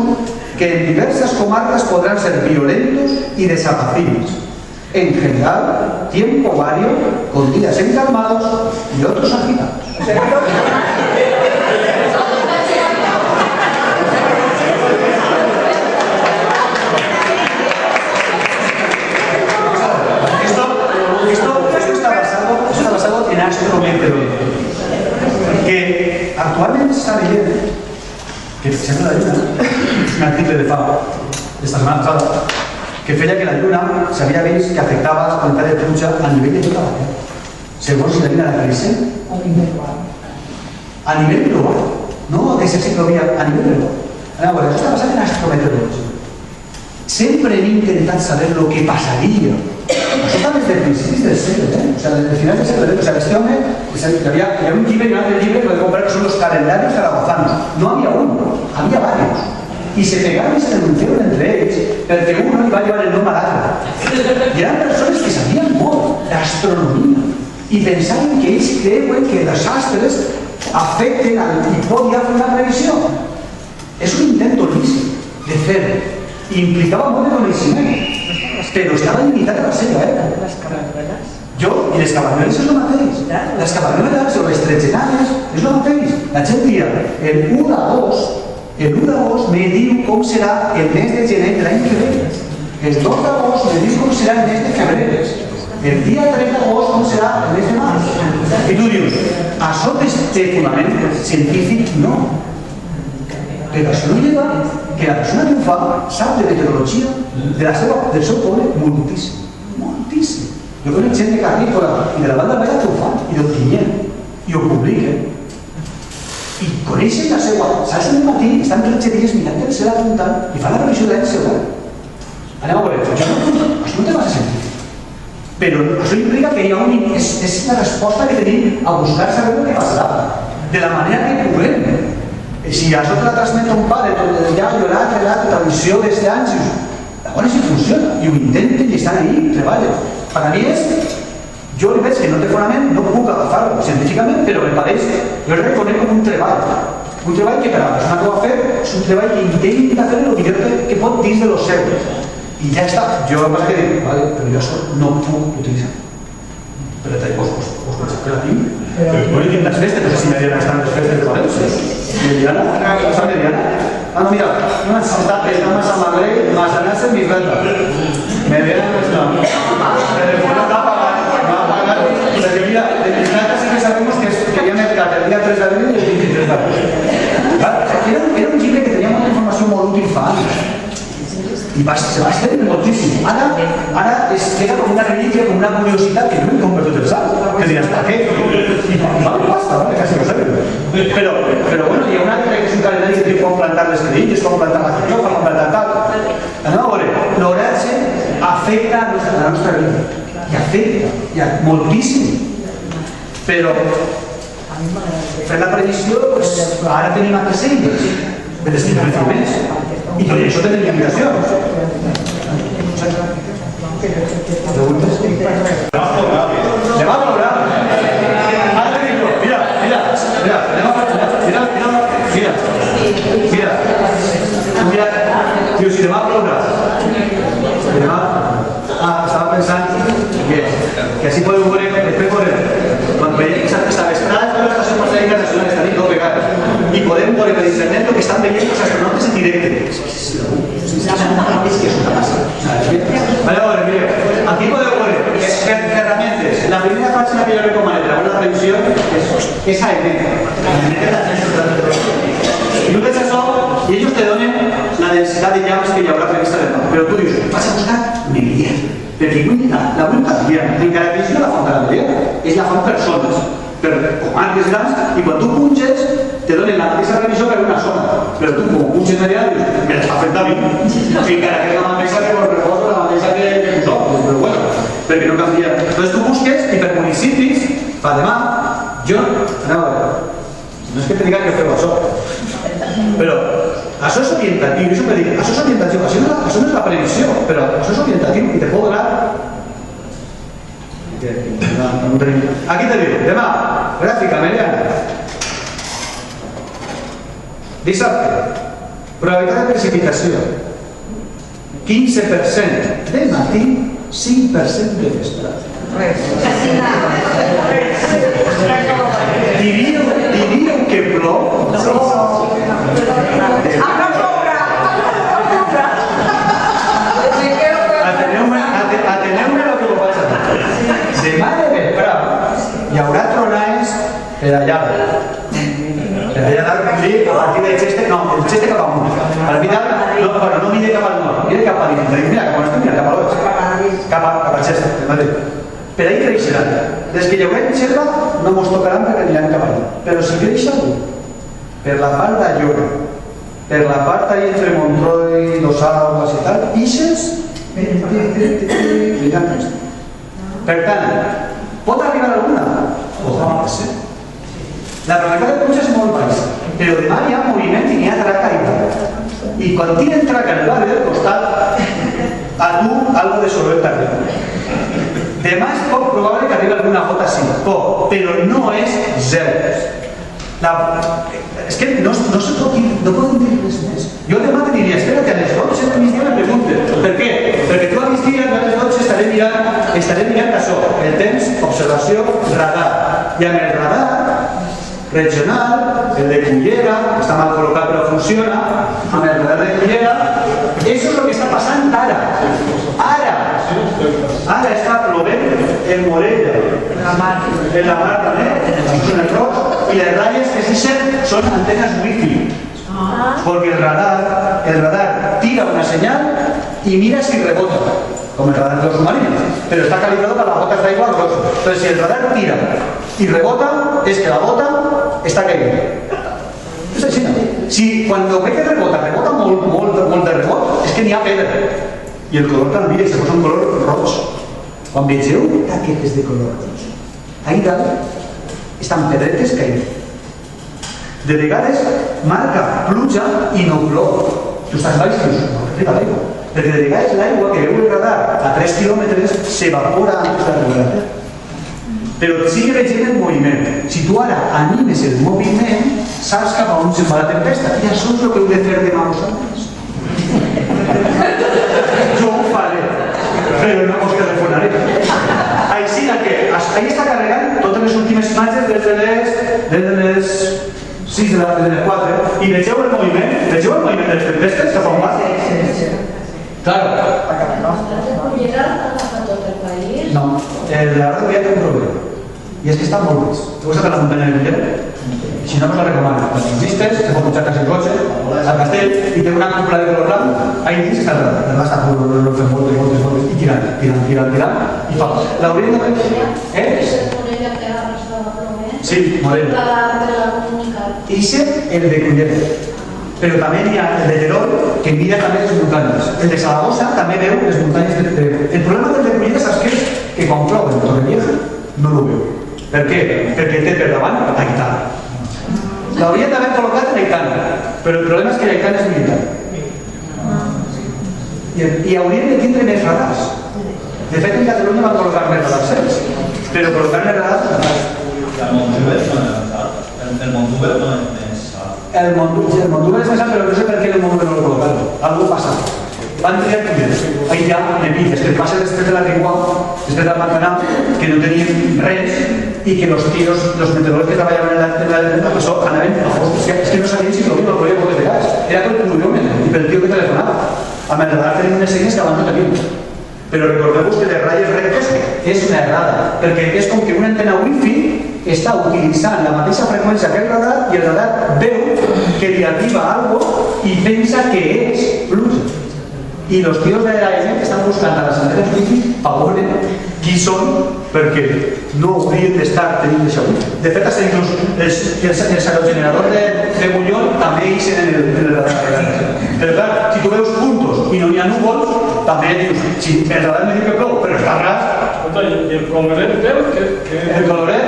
[SPEAKER 3] que en diversas comarcas podrán ser violentos y desapacibles. En general, tiempo vario, con días encalmados y otros agitados. Esto está basado en astrometeorología. Que actualmente se sabe bien que se llama la Lluna, un artículo de FAO, de esta semana pasada, que feia que la Lluna s'havia vist que afectava la quantitat de pluja a nivell de tota la Terra. Segons si la Lluna era creixent, a nivell global. No de ser si plovia a nivell global. Això està basat en astrometeorologia. Sempre hem intentat saber el que passaria. Això està des de principis del segle, o sea, desde finals del segle XX. O sea, este hombre, hi havia un llibre i un altre llibre que podem comprar que són los calendarios zaragozanos. No havia uno, havia varios. I se pegaven i se denunciaven entre ells perquè uno hi va llevar el nom a l'altre. I eren persones que sabien molt d'astronomia i pensaven que ells creuen que els astres afecten i podia fer una previsió. És un intent lícit de fer-ho. Implicava molt de coneixement, però estava limitat a la seva època. I les cabarneles és el mateix. Les cabarneles o les tretzenanes és el mateix. La gent dia, el 1 d'agost me diu com serà el mes de gener de l'any que ve. El 2 d'agost me diu com serà el mes de febrer. El dia 3 d'agost com serà el mes de març. I tu dius, això té fonament científic? No. Però això no lleva que la persona que ho fa sap de meteorologia del seu poble moltíssim. Moltíssim. Jo conec gent de Carrícola i de la Val d'Albera que ho fan i d'Ontinyent i ho publiquen. I coneixen la seva, s'alcen el matí, estan 13 dies mirant el cel apuntant i fan la previsió de l'any següent. Anem a veure, això no té base científica. Però això implica que és la resposta que tenim a buscar saber el que passarà, de la manera que puguem. Si això te la transmet un pare, tot el llavi, la tradició d'aquests anys, llavors sí funciona, i ho intenten i estan ahí, treballen. Per a mi jo li veig que no té fonament, no puc agafar-lo científicament, però me pareix, jo el reconec com un treball que per a la persona que ho ha fet és un treball que intenta fer el millor que pot dins de los seus. I ja està, jo el que dic, però jo això no ho puc utilitzar. Però us penseu que la tinc? Bueno, tinc les festes, no sé si Mediana estan les festes de València. Mediana? ¿Esa Mediana? Ah, no, mira, está más amable, más anarse en mi rata. Mediana no está. Pero no va a pagar. Porque mira, de mis ratas sí que sabemos que había mercat el día 3 de abril y el 23 de abril. Era un llibre que tenia molta informació molt útil fa anys. I se va estendre moltíssim. Ara queda com una relíquia, com una curiositat que no hem convertit el sal. Que diràs, per què? I vale pasta, vale? Quasi no sabem. Però bueno, hi ha un altre que és un calendari que diu com plantar les crilles, com plantar la carioca, com plantar tal. Anem a veure, l'oratge afecta a la nostra vida. I afecta, moltíssim. Però fer la previsió, ara tenim altres eines per estimar més. I tot això té limitacions. Preguntes? Demà plourà. Ara te dic jo, mira, tio, si demà plourà. Estava pensant que així podeu veure, després veurem, quan veiem aquesta vesprada, totes les estacions maçòniques nacionals estan tot pegades i podem veure per internet que estan veient els astronautes en directe. És que és una passa. Vale, a veure, mireu, aquí podeu veure ferramentes. La primera pàgina que jo recomano per a la previsió és AEMET. I tu tens això i ells te donen la densitat de llams que hi haurà prevista demà. Però tu dius, vas a buscar meridiana. Perquè la vull canviar, encara que és la font de la meridiana, és la font persones, per comarques grans, i quan tu punxes, te donen la mateixa revisió per una zona. Però tu, com punxes meridiana, dius, me l'està fent a mi. Encara que és la mateixa que vos reposo, la mateixa que vosaltres, però bueno, perquè no canvia. Entonces tu busques, i per municipis, per demà, jo, aneu a veure, no és que te diga que feu això, però això és orientatiu, jo sempre dic, això és orientatiu, això no és la previsió, però això és orientatiu i te pot donar... Aquí te dic, demà, gràfica meridiana. Dissabte, probabilitat de precipitació, 15% de matí, 5% de vesprada. Diríeu que plou? Ateneu-me el que vos vaig a dir. Demà de vesprada hi haurà tronades per allà. Per allà dalt, com dir, a partir del Xeste, no, el Xeste cap amunt. Al final, no mire cap al nord, mire cap a dins. Mira, cap a l'est, mira, cap a l'oest. Cap al Xeste, Madrid. Per ahí creixeran. Des que llaurem xerva no mos tocaran perquè aniran cap allà. Però si creix algú, per la part d'Allora, per la part ahí entre Montroi, Los Aguas i tal, ixes, mirant més. Per tant, pot arribar alguna? Podrà ser. La probabilitat de pluja és molt baixa, però demà hi ha moviment i n'hi ha traca i tal. I quan tiren traca en el barri del costat, a tu algo de soroll t'arriba. Demà és poc probable que arribi alguna gota així, poc, però no és zero. És que no podem dir res més. Jo demà te diria, espera't, a les 12 de migdia me preguntes. Per què? Perquè tu a migdia, a les 12 estaré mirant això, el temps, observació, radar. I amb el radar regional, el de Cullera, que està mal col·locat però funciona, amb el radar de Cullera, això és el que està passant ara. Ara està plovent en Morella, en la mar també, en el roig, i les ratlles que s'ixen són antenes wifi. Perquè el radar tira una senyal i mira si rebota, com el radar de los submarinos, però està calibrado para las gotas d'aigua grosso. Entonces, si el radar tira i rebota, és que la gota està caient. És així, no? Si quan ve que rebota molt de rebot, és que n'hi ha pedra. I el color canvia, se posa un color roig. Quan vegeu taquetes de color roig, ahí dalt estan pedretes caient. De vegades marca pluja i no plou. Tu estàs baix i dius, no, arriba l'aigua. Perquè de vegades l'aigua que veu el radar a 3 quilòmetres s'evapora antes d'arribar. Però sigue veient el moviment. Si tu ara animes el moviment, saps cap a on se'n va la tempesta. I això és el que heu de fer demà vosaltres. Jo ho faré, però no us telefonaré. Així que ahí està carregant totes les últimes imatges des de les 6 de les 4 i vegeu el moviment de les tempestes cap a on va? Claro. No, la verdad que hay un problema. Y es que está muy bien. ¿Te gusta la montaña de Cullera? Si no, me la recomano. Cuando vistes, te puedes echar casi el coche al castell y tengo una cúpula de color blanco. Ahí dices que la verdad está muy y tirando. Y fa. La orienta, Sí, moreno. Y ese el de Cullera. Pero también hi ha el de Llerol, que mira també les muntanyes. El de Saragossa també veu les muntanyes de Llerol. El problema del de Cullera, saps què? Que quan plou en Torrevieja no lo veu. Per què? Perquè té per davant Aitana. L'haurien d'haver col·locat en Aitana, però el problema és que Aitana és militar. I haurien de tindre més radars. De fet, en Catalunya van col·locar més radars, però col·locar més radars...
[SPEAKER 11] El Montúber no és...
[SPEAKER 3] El Montúber és més alt, però no sé per què el Montúber no lo col·locaron. Algo passa. Van triar primers. Ahí ja me pides que passa després de la Rigua, després del Pantanal, que no tenien res i que los tíos, los meteorólogos que treballaven en la defensa, això anaven a fostos. És que no sabien si lo podien moltes vegades. Era pel pluviòmetre i pel tio que telefonava. Amb el radar tenim unes senyes que abans no tenim. Però recordeu-vos que les ratlles rectes és una errada, perquè és com que una antena wifi està utilitzant la mateixa freqüència que el radar i el radar veu que li arriba algo i pensa que és pluja. I els tios de l'AEM estan buscant a les antenes wifi per veure qui són perquè no haurien d'estar tenint això. De fet, inclús els aerogeneradors de Bullón també ixen en el radar. Però clar, si tu veus puntos i no hi ha núvols, també dius, si el radar me diu que plou, però està ras.
[SPEAKER 5] I el coloret verd?
[SPEAKER 3] El coloret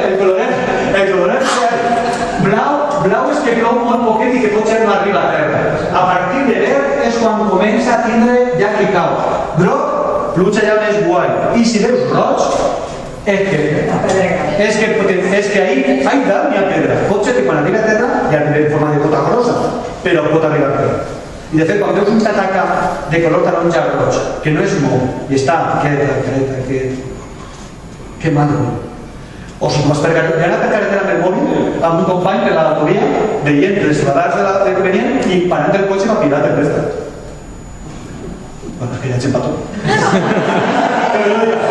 [SPEAKER 3] blau és que plou molt poquet i que pot ser no arriba a terra. A partir de verd és quan comença a tindre ja que cau. Groc, pluja ja més guai. I si veus roig, és que ahí dalt n'hi ha pedra. Pot ser que quan arriba a terra ja arriba en forma de gota grossa, però pot arribar a terra. I de fet, quan veus un taca de color taronja roig, que no és molt, i està creta, que mal. O si vas per carretera amb el mòbil, amb un company per l'autovia, veient les radars que venien i parant el cotxe per pillar el préstec. Bueno, és que ja ets empató.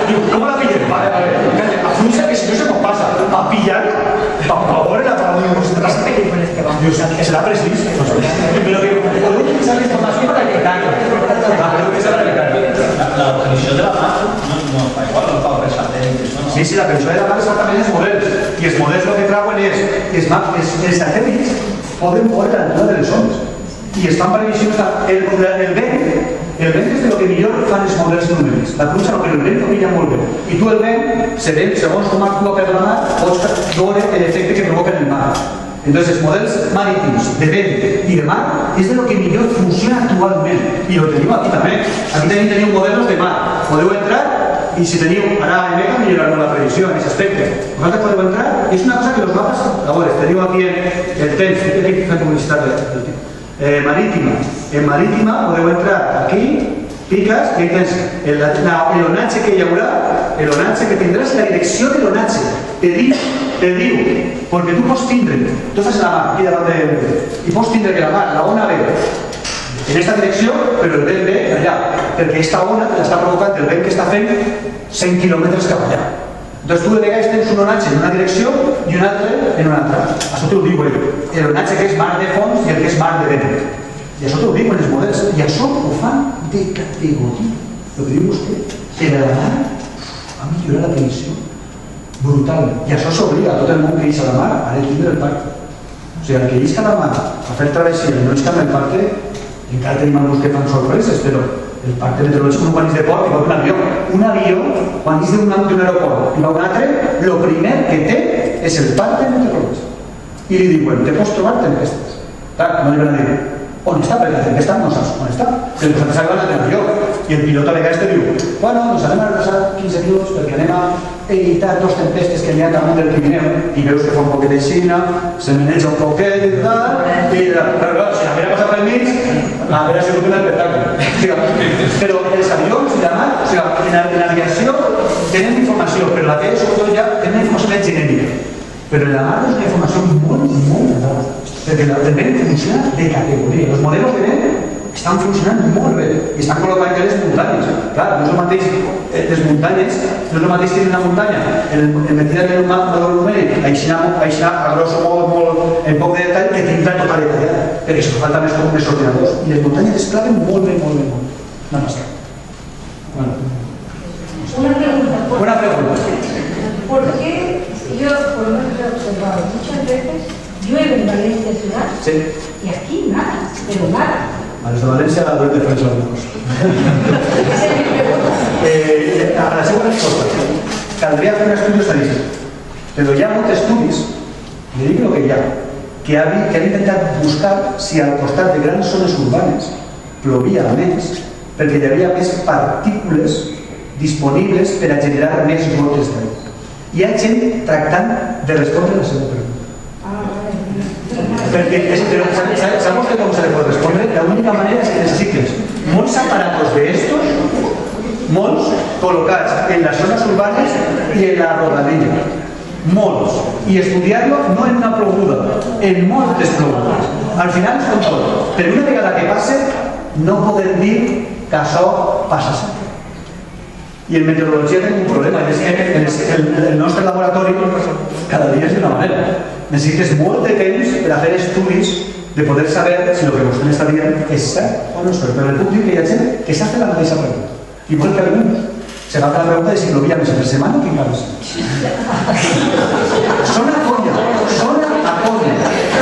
[SPEAKER 3] Diu, com la pillem? Vale, afluixa que si no se com passa. A pillar-la? A veure la paraula. Dius, que serà precís. Però que podeu utilitzar la informació per evitar-la.
[SPEAKER 11] La previsió de la mar no fa igual, no fa per satèl·lits.
[SPEAKER 3] Sí, la previsió de la mar és exactament els models. I els models el que trauen és els satèl·lits poden veure l'altura de les zones. I estan previsions el vent. El vent és el que millor fan els models numèrics. La pluja no, però el vent ho mira molt bé. I tu el vent, segons com actua per la mar, pots veure l'efecte que provoca en el mar. Entonces, els models marítims de vent i de mar és el que millor funciona actualment. I ho tenim aquí també. Aquí teniu models de mar. Podeu entrar i si teniu ara a EMECA millorar la previsió en aquest aspecte. Vosaltres podeu entrar i és una cosa que els mapes, a veure, teniu aquí el temps, he fet publicitat del temps. Marítima. En marítima podeu entrar aquí, piques, i tens l'onatge que hi haurà, l'onatge que tindràs, la direcció de l'onatge. Te diu, perquè tu pots tindre, tu fas la mar aquí davant de... i pots tindre que la mar, la ona ve en aquesta direcció, però el vent ve allà, perquè aquesta ona l'està provocant el vent que està fent 100 quilòmetres cap allà. Doncs tu de vegades tens un onatge en una direcció i un altre en una altra. Això t'ho diu l'onatge que és mar de fons i el que és mar de vent. I això t'ho diuen els models. I això ho fan de categoria. El que diu vostè, que la mar va millorar la previsió brutal. I això s'obliga a tot el món que ix a la mar a tindre el parc. O sigui, el que ix a la mar a fer travessia i no ix amb el parc, encara tenim alguns que fan sorpreses, però el parc meteorològic no quan ix de port i va un avió. Un avió, quan ix d'un aeroport i va un altre, el primer que té és el parc meteorològic. I li diuen, te pots trobar tempestes. No li van a dir, on està? Perquè la tempesta no saps on està. Però vosaltres arriben en l'avió i el pilot a vegades te diu bueno, doncs anem a retrasar 15 minuts perquè anem a evitar dos tempestes que n'hi ha damunt del Pirineu i veus que fa un poquet de xina, se meneja un poquet i tal, i però si havia passat pel mig, havia sigut un espectacle. Però els avions i la mar, en l'aviació tenen informació, però la tele sobretot ja tenen informació més genèrica. Però en la mar és una informació molt rara, perquè el vent funciona de categoria. Els models de vent estan funcionant molt bé i estan col·locant ja les muntanyes. Clar, no és el mateix les muntanyes, no és el mateix tenir una muntanya en metida en un model numèric, així a grosso molt en poc de detall, que tindrà tota detallada, perquè això falta més ordinadors. I les muntanyes es claven molt bé. No passa.
[SPEAKER 10] Una pregunta.
[SPEAKER 3] Una pregunta.
[SPEAKER 10] ¿Por qué yo, por lo menos he observado muchas veces, llueve en Valencia ciudad y aquí nada, pero nada?
[SPEAKER 3] A los de Valencia la duele de frente a los ojos. A la segunda cosa, caldría hacer un estudio estadístico, pero hi ha molts estudis, li dic el que hi ha, que han intentat buscar si al costat de grans zones urbanes plovia més perquè hi havia més partícules disponibles per a generar més gotes d'aigua. Hi ha gent tractant de respondre la seva pregunta. Pero ¿sabemos que cómo se le puede responder? La única manera es que necesites molts aparatos de estos, molts col·locats en las zonas urbanas y en la rodadilla. Molts. Y estudiarlo no en una ploguda, en moltes plogudes. Al final és com tot. Però una vegada que passe, no podem dir que això passa sempre. I en meteorologia tenim un problema, és que el nostre laboratori cada dia és d'una manera. Necessites molt de temps per a fer estudis de poder saber si el que vostè està dient és cert o no és cert. Però el puc dir que hi ha gent que s'ha fet la mateixa pregunta. Igual que alguns se va fer la pregunta de si plovia més per setmana o quin cas. Sona a conya.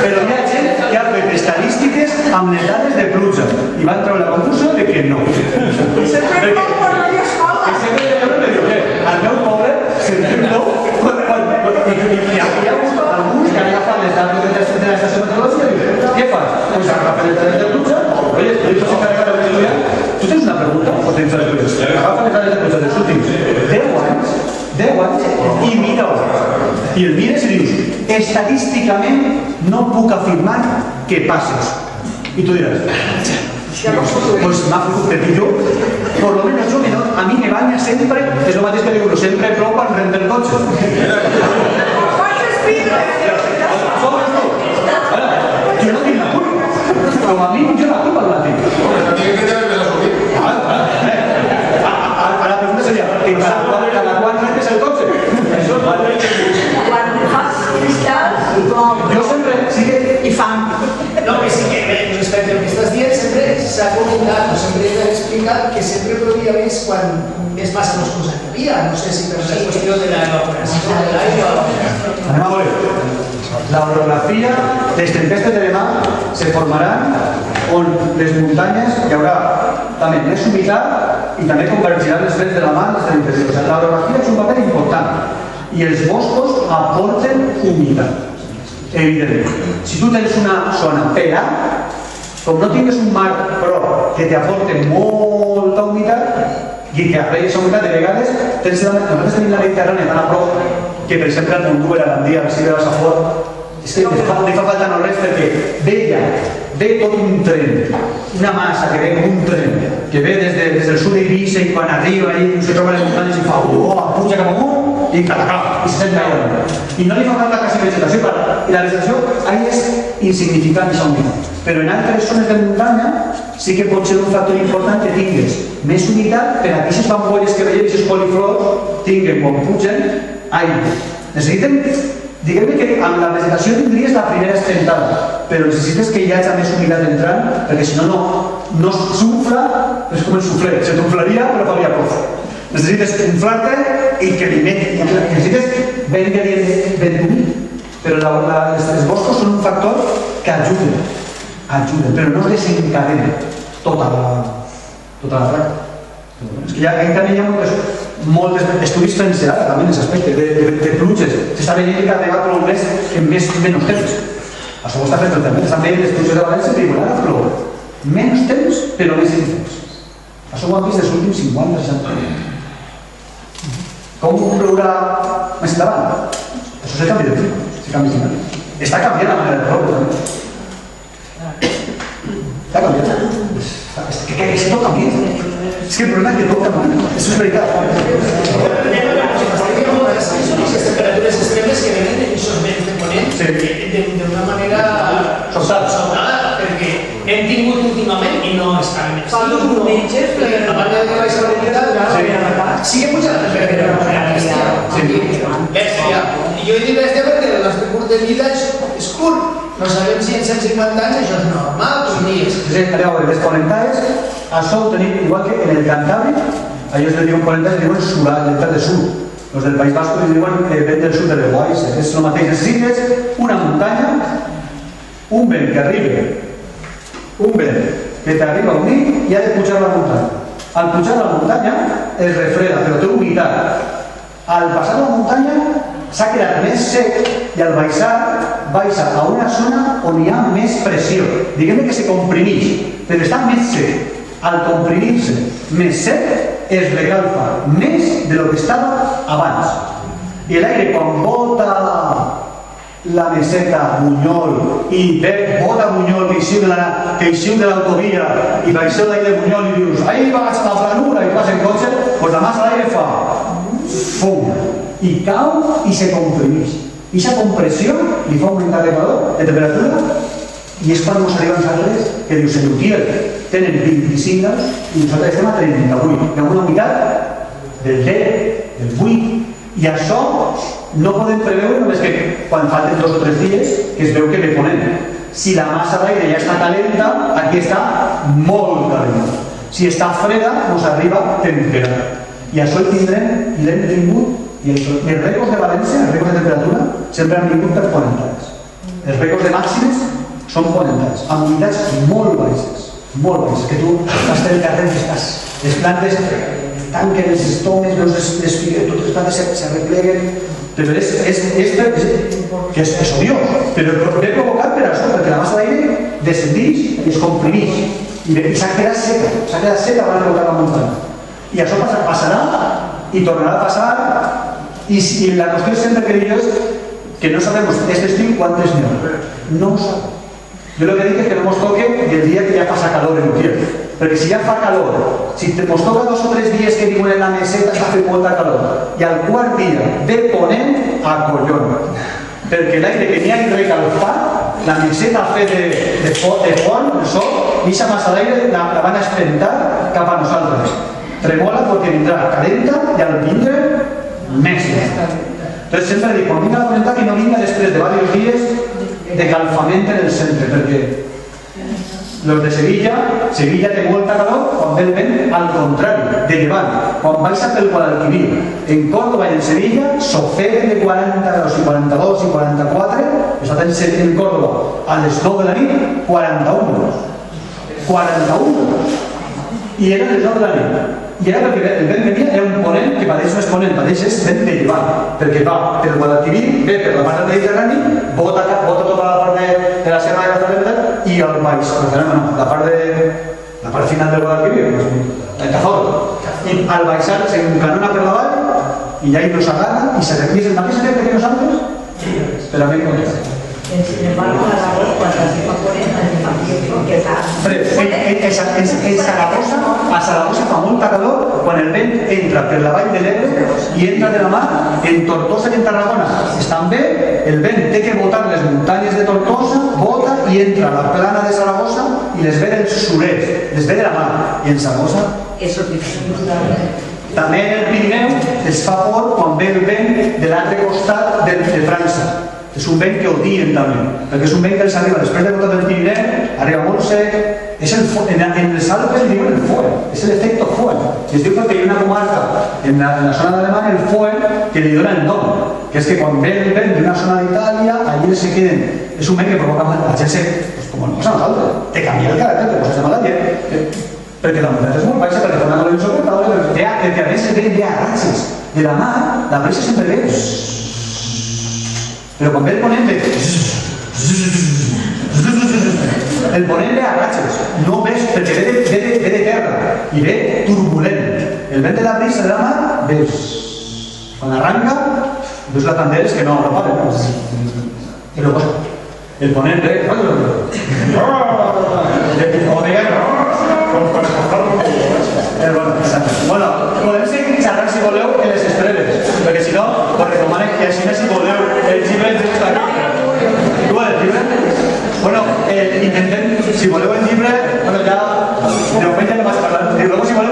[SPEAKER 3] Però hi ha gent que ha fet estadístiques amb les dades de pluja i van treure la conclusió de que no. Sempre plou quan no hi ha escola. El meu poble sempre plou i hi ha alguns que han agafat les dades de l'estació meteorològica i diuen, què fas? Doncs agafen les dades de pluja, oye, esto se carga de estudiar. Tu tens una pregunta o tens una pregunta? Agafa les dades de pluja dels últims 10 anys i mira-ho. I el mires i dius, estadísticament no puc afirmar que passes. I tu diràs, pues m'ha fotut de pitjor. Por lo menos yo, a mí me baña siempre, es lo mateix que digo, siempre plou quan renta el cotxe. Yo no tinc la culpa, però a mi jo la culpa no la tinc. La pregunta seria, cada quan rentes el cotxe?
[SPEAKER 7] Quan fas cristals,
[SPEAKER 3] jo sempre, sí que...
[SPEAKER 7] i fam.
[SPEAKER 12] No, que sí que respecte al que estàs dient, sempre s'ha comentat, o sempre t'han explicat que sempre plovia més quan més massa no es concentraria. No sé si per la qüestió de l'evaporació de l'aigua...
[SPEAKER 3] Anem a veure. La orografia, les tempestes de demà se formaran on les muntanyes hi haurà també més humitat i també convergiran els vents de la mar des de l'interior. O sigui, l'orografia és un paper important i els boscos aporten humitat. Evidentment, si tu tens una zona pera, com no tingues un mar però que t'aporte molta humitat i que arregli aquesta humitat de vegades, nosaltres tenim la Mediterrània tan a prop que per exemple al Montúber, a l'Andia, al Cibre de la Safor, és que li fa falta no res perquè ve tot un tren, una massa que ve com un tren, que ve des del sud d'Eivissa i quan arriba i se troba les muntanyes i fa puja cap amunt i clar, i se sent aigua. I no li fa falta quasi vegetació, i la vegetació ahí és insignificant aquesta humitat. Però en altres zones de muntanya sí que pot ser un factor important que tingues més humitat per a aquestes bambolles que veiem, aquestes coliflors, tinguen quan pugen aigua. Necessitem, diguem-ne que amb la vegetació tindries la primera espentada, però necessites que hi hagi més humitat entrant, perquè si no, no s'unfla, és com el suflé, se t'unflaria però faria poc. Necessites inflar-te i que li meti, necessites ben humit, però els boscos són un factor que ajuden, però no desencadena tota la tracta. És que encara hi ha molts estudis fent-se ara també en aquest aspecte de pluges. S'està veient que ha arribat plou més en menys temps. Això ho està fent també. Estan veient les pluges de València i diuen ara plou menys temps però més intens. Això ho han vist dels últims 50-60 anys. Com plourà més endavant? Això se canvia de clima, se canvia de clima. Està canviant la manera de ploure també. Està canviant. És que tot canvia. És que el problema és que tot canvia. Això és veritat.
[SPEAKER 12] Les temperatures extremes que venen en aquests vents de ponent d'una manera sobtada, perquè hem tingut últimament i no estaven
[SPEAKER 6] metges,
[SPEAKER 12] a part de que baix la humitat, sí que puja la temperatura, bèstia. I jo he dit bèstia perquè el nostre curt de vida és curt. No sabem si en 150 anys això és normal, com dies.
[SPEAKER 3] A veure, les ponentades, això ho tenim igual que en el Cantàbric, a ells li diuen ponentades, diuen surar, l'entrada de sur. Els del País Basco li diuen vent del sud de l'Eguais. És el mateix. Necessites una muntanya, un vent que arriba, un vent que t'arriba a unir i ha de pujar la muntanya. Al pujar la muntanya es refreda, però té humitat. Al passar la muntanya s'ha quedat més sec i al baixar baixa a una zona on hi ha més pressió. Diguem que se comprimeix, però està més sec. Al comprimir-se més sec es recalfa més de lo que estava abans. I l'aire quan bota la meseta Bunyol i bota Bunyol que eixim de l'autovia i baixeu l'aire de Bunyol i dius ahí vas a la planura i vas en cotxe, doncs la massa d'aire fa fum i cau i se comprimeix. I aquesta compressió li fa augmentar de calor, de temperatura, i és quan ens arriben els altres que diu, senyor Utiel, tenen 25 graus i nosaltres estem a 38, amb una humitat del 10, del 8, i això no podem preveure només que quan falten 2 o 3 dies que es veu que ve ponent. Si la massa d'aire ja està calenta, aquí està molt calenta. Si està freda, ens arriba temperada. I això el tindrem i l'hem tingut, i els rècords de València, els rècords de temperatura, sempre han vingut per ponentades. Els rècords de màximes són ponentades, amb humitats molt baixes, que tu estàs pel carrer i les plantes tanquen els estomes, totes les plantes s'arrepleguen, però és odiós, però ve provocat per això, perquè la massa d'aire descendix i es comprimeix, i s'ha quedat seca abans de botar la muntanya. I això passarà i tornarà a passar, i la qüestió sempre que dic és que no sabem aquest estiu quantes n'hi ha. No ho sabem. Jo el que dic és que no ens toque el dia que ja passa calor en Utiel, perquè si ja fa calor, si ens toca 2 o 3 dies que diuen en la meseta està fent molta calor, i al quart dia ve ponent a collona, perquè l'aire que n'hi ha recalfat, la meseta ha fet de font, el sol, i aquesta massa d'aire la van espentar cap a nosaltres. Tremola perquè vindrà calenta i al vindre més. Entonces sempre dic, quan vinga la ponenta que no vinga després de diversos dies de calfament en el centre, perquè los de Sevilla té molta calor quan ve el vent al contrari, de llevant. Quan baixa pel Guadalquivir, en Córdoba i en Sevilla s'ofeguen de 40 graus i 42 i 44, estan en Córdoba a les 9 de la nit, 41 graus. 41 graus. I eren les 9 de la nit. I era perquè el vent venia, era un ponent que pateix no és ponent, pateix és vent de llevant, perquè va per Guadalquivir, ve per la part del Mediterrani, bota tota la part de la Serra de Catalunya i al país, la part final del Guadalquivir, el Cazorla. I al baixar s'encanona per la vall i ja no s'agarra i se replica el mateix efecte que nosaltres, però ben content.
[SPEAKER 6] Sin embargo, a la voz, cuando se fa ponent,
[SPEAKER 3] a Saragossa fa molta calor quan el vent entra per la vall de l'Ebre i entra de la mar. En Tortosa i en Tarragona estan bé, el vent té que botar les muntanyes de Tortosa, bota i entra a la plana de Saragossa i les ve del sud-est, les ve de la mar. I en Saragossa també en el Pirineu es fa por quan ve el vent de l'altre costat de França. És un vent que odien també, perquè és un vent que els arriba després de botar del Pirineu, arriba molt sec, en els Alpes li diuen el Foehn, és l'efecte Foehn. Es diu perquè hi ha una comarca en la zona d'Alemanya, el Foehn, que li dona el nom, que és que quan ve el vent d'una zona d'Itàlia, allí se queden, és un vent que provoca la gent sec, com no passa a nosaltres, te canvia el caràcter, te poses de mala llet, perquè la humanitat és molt baixa, perquè fa una calor insoportable, perquè a més el vent ve a ratxes de la mar, la brisa sempre ve, però quan ve el ponent ve El ponent ve a ratxes, no ves, perquè ve de terra i ve turbulent. El vent de la brisa de la mà, ves, quan arranca, ves la tandera que no para. I luego el ponent ve... Bueno, podem seguir xerrant si voleu en les estreles, perquè si no, us recomanen que així si voleu el llibre de esta casa. Tu el llibre? Bueno, intentem, si voleu el llibre, bueno, ja de moment ja no vas parlant, i luego si voleu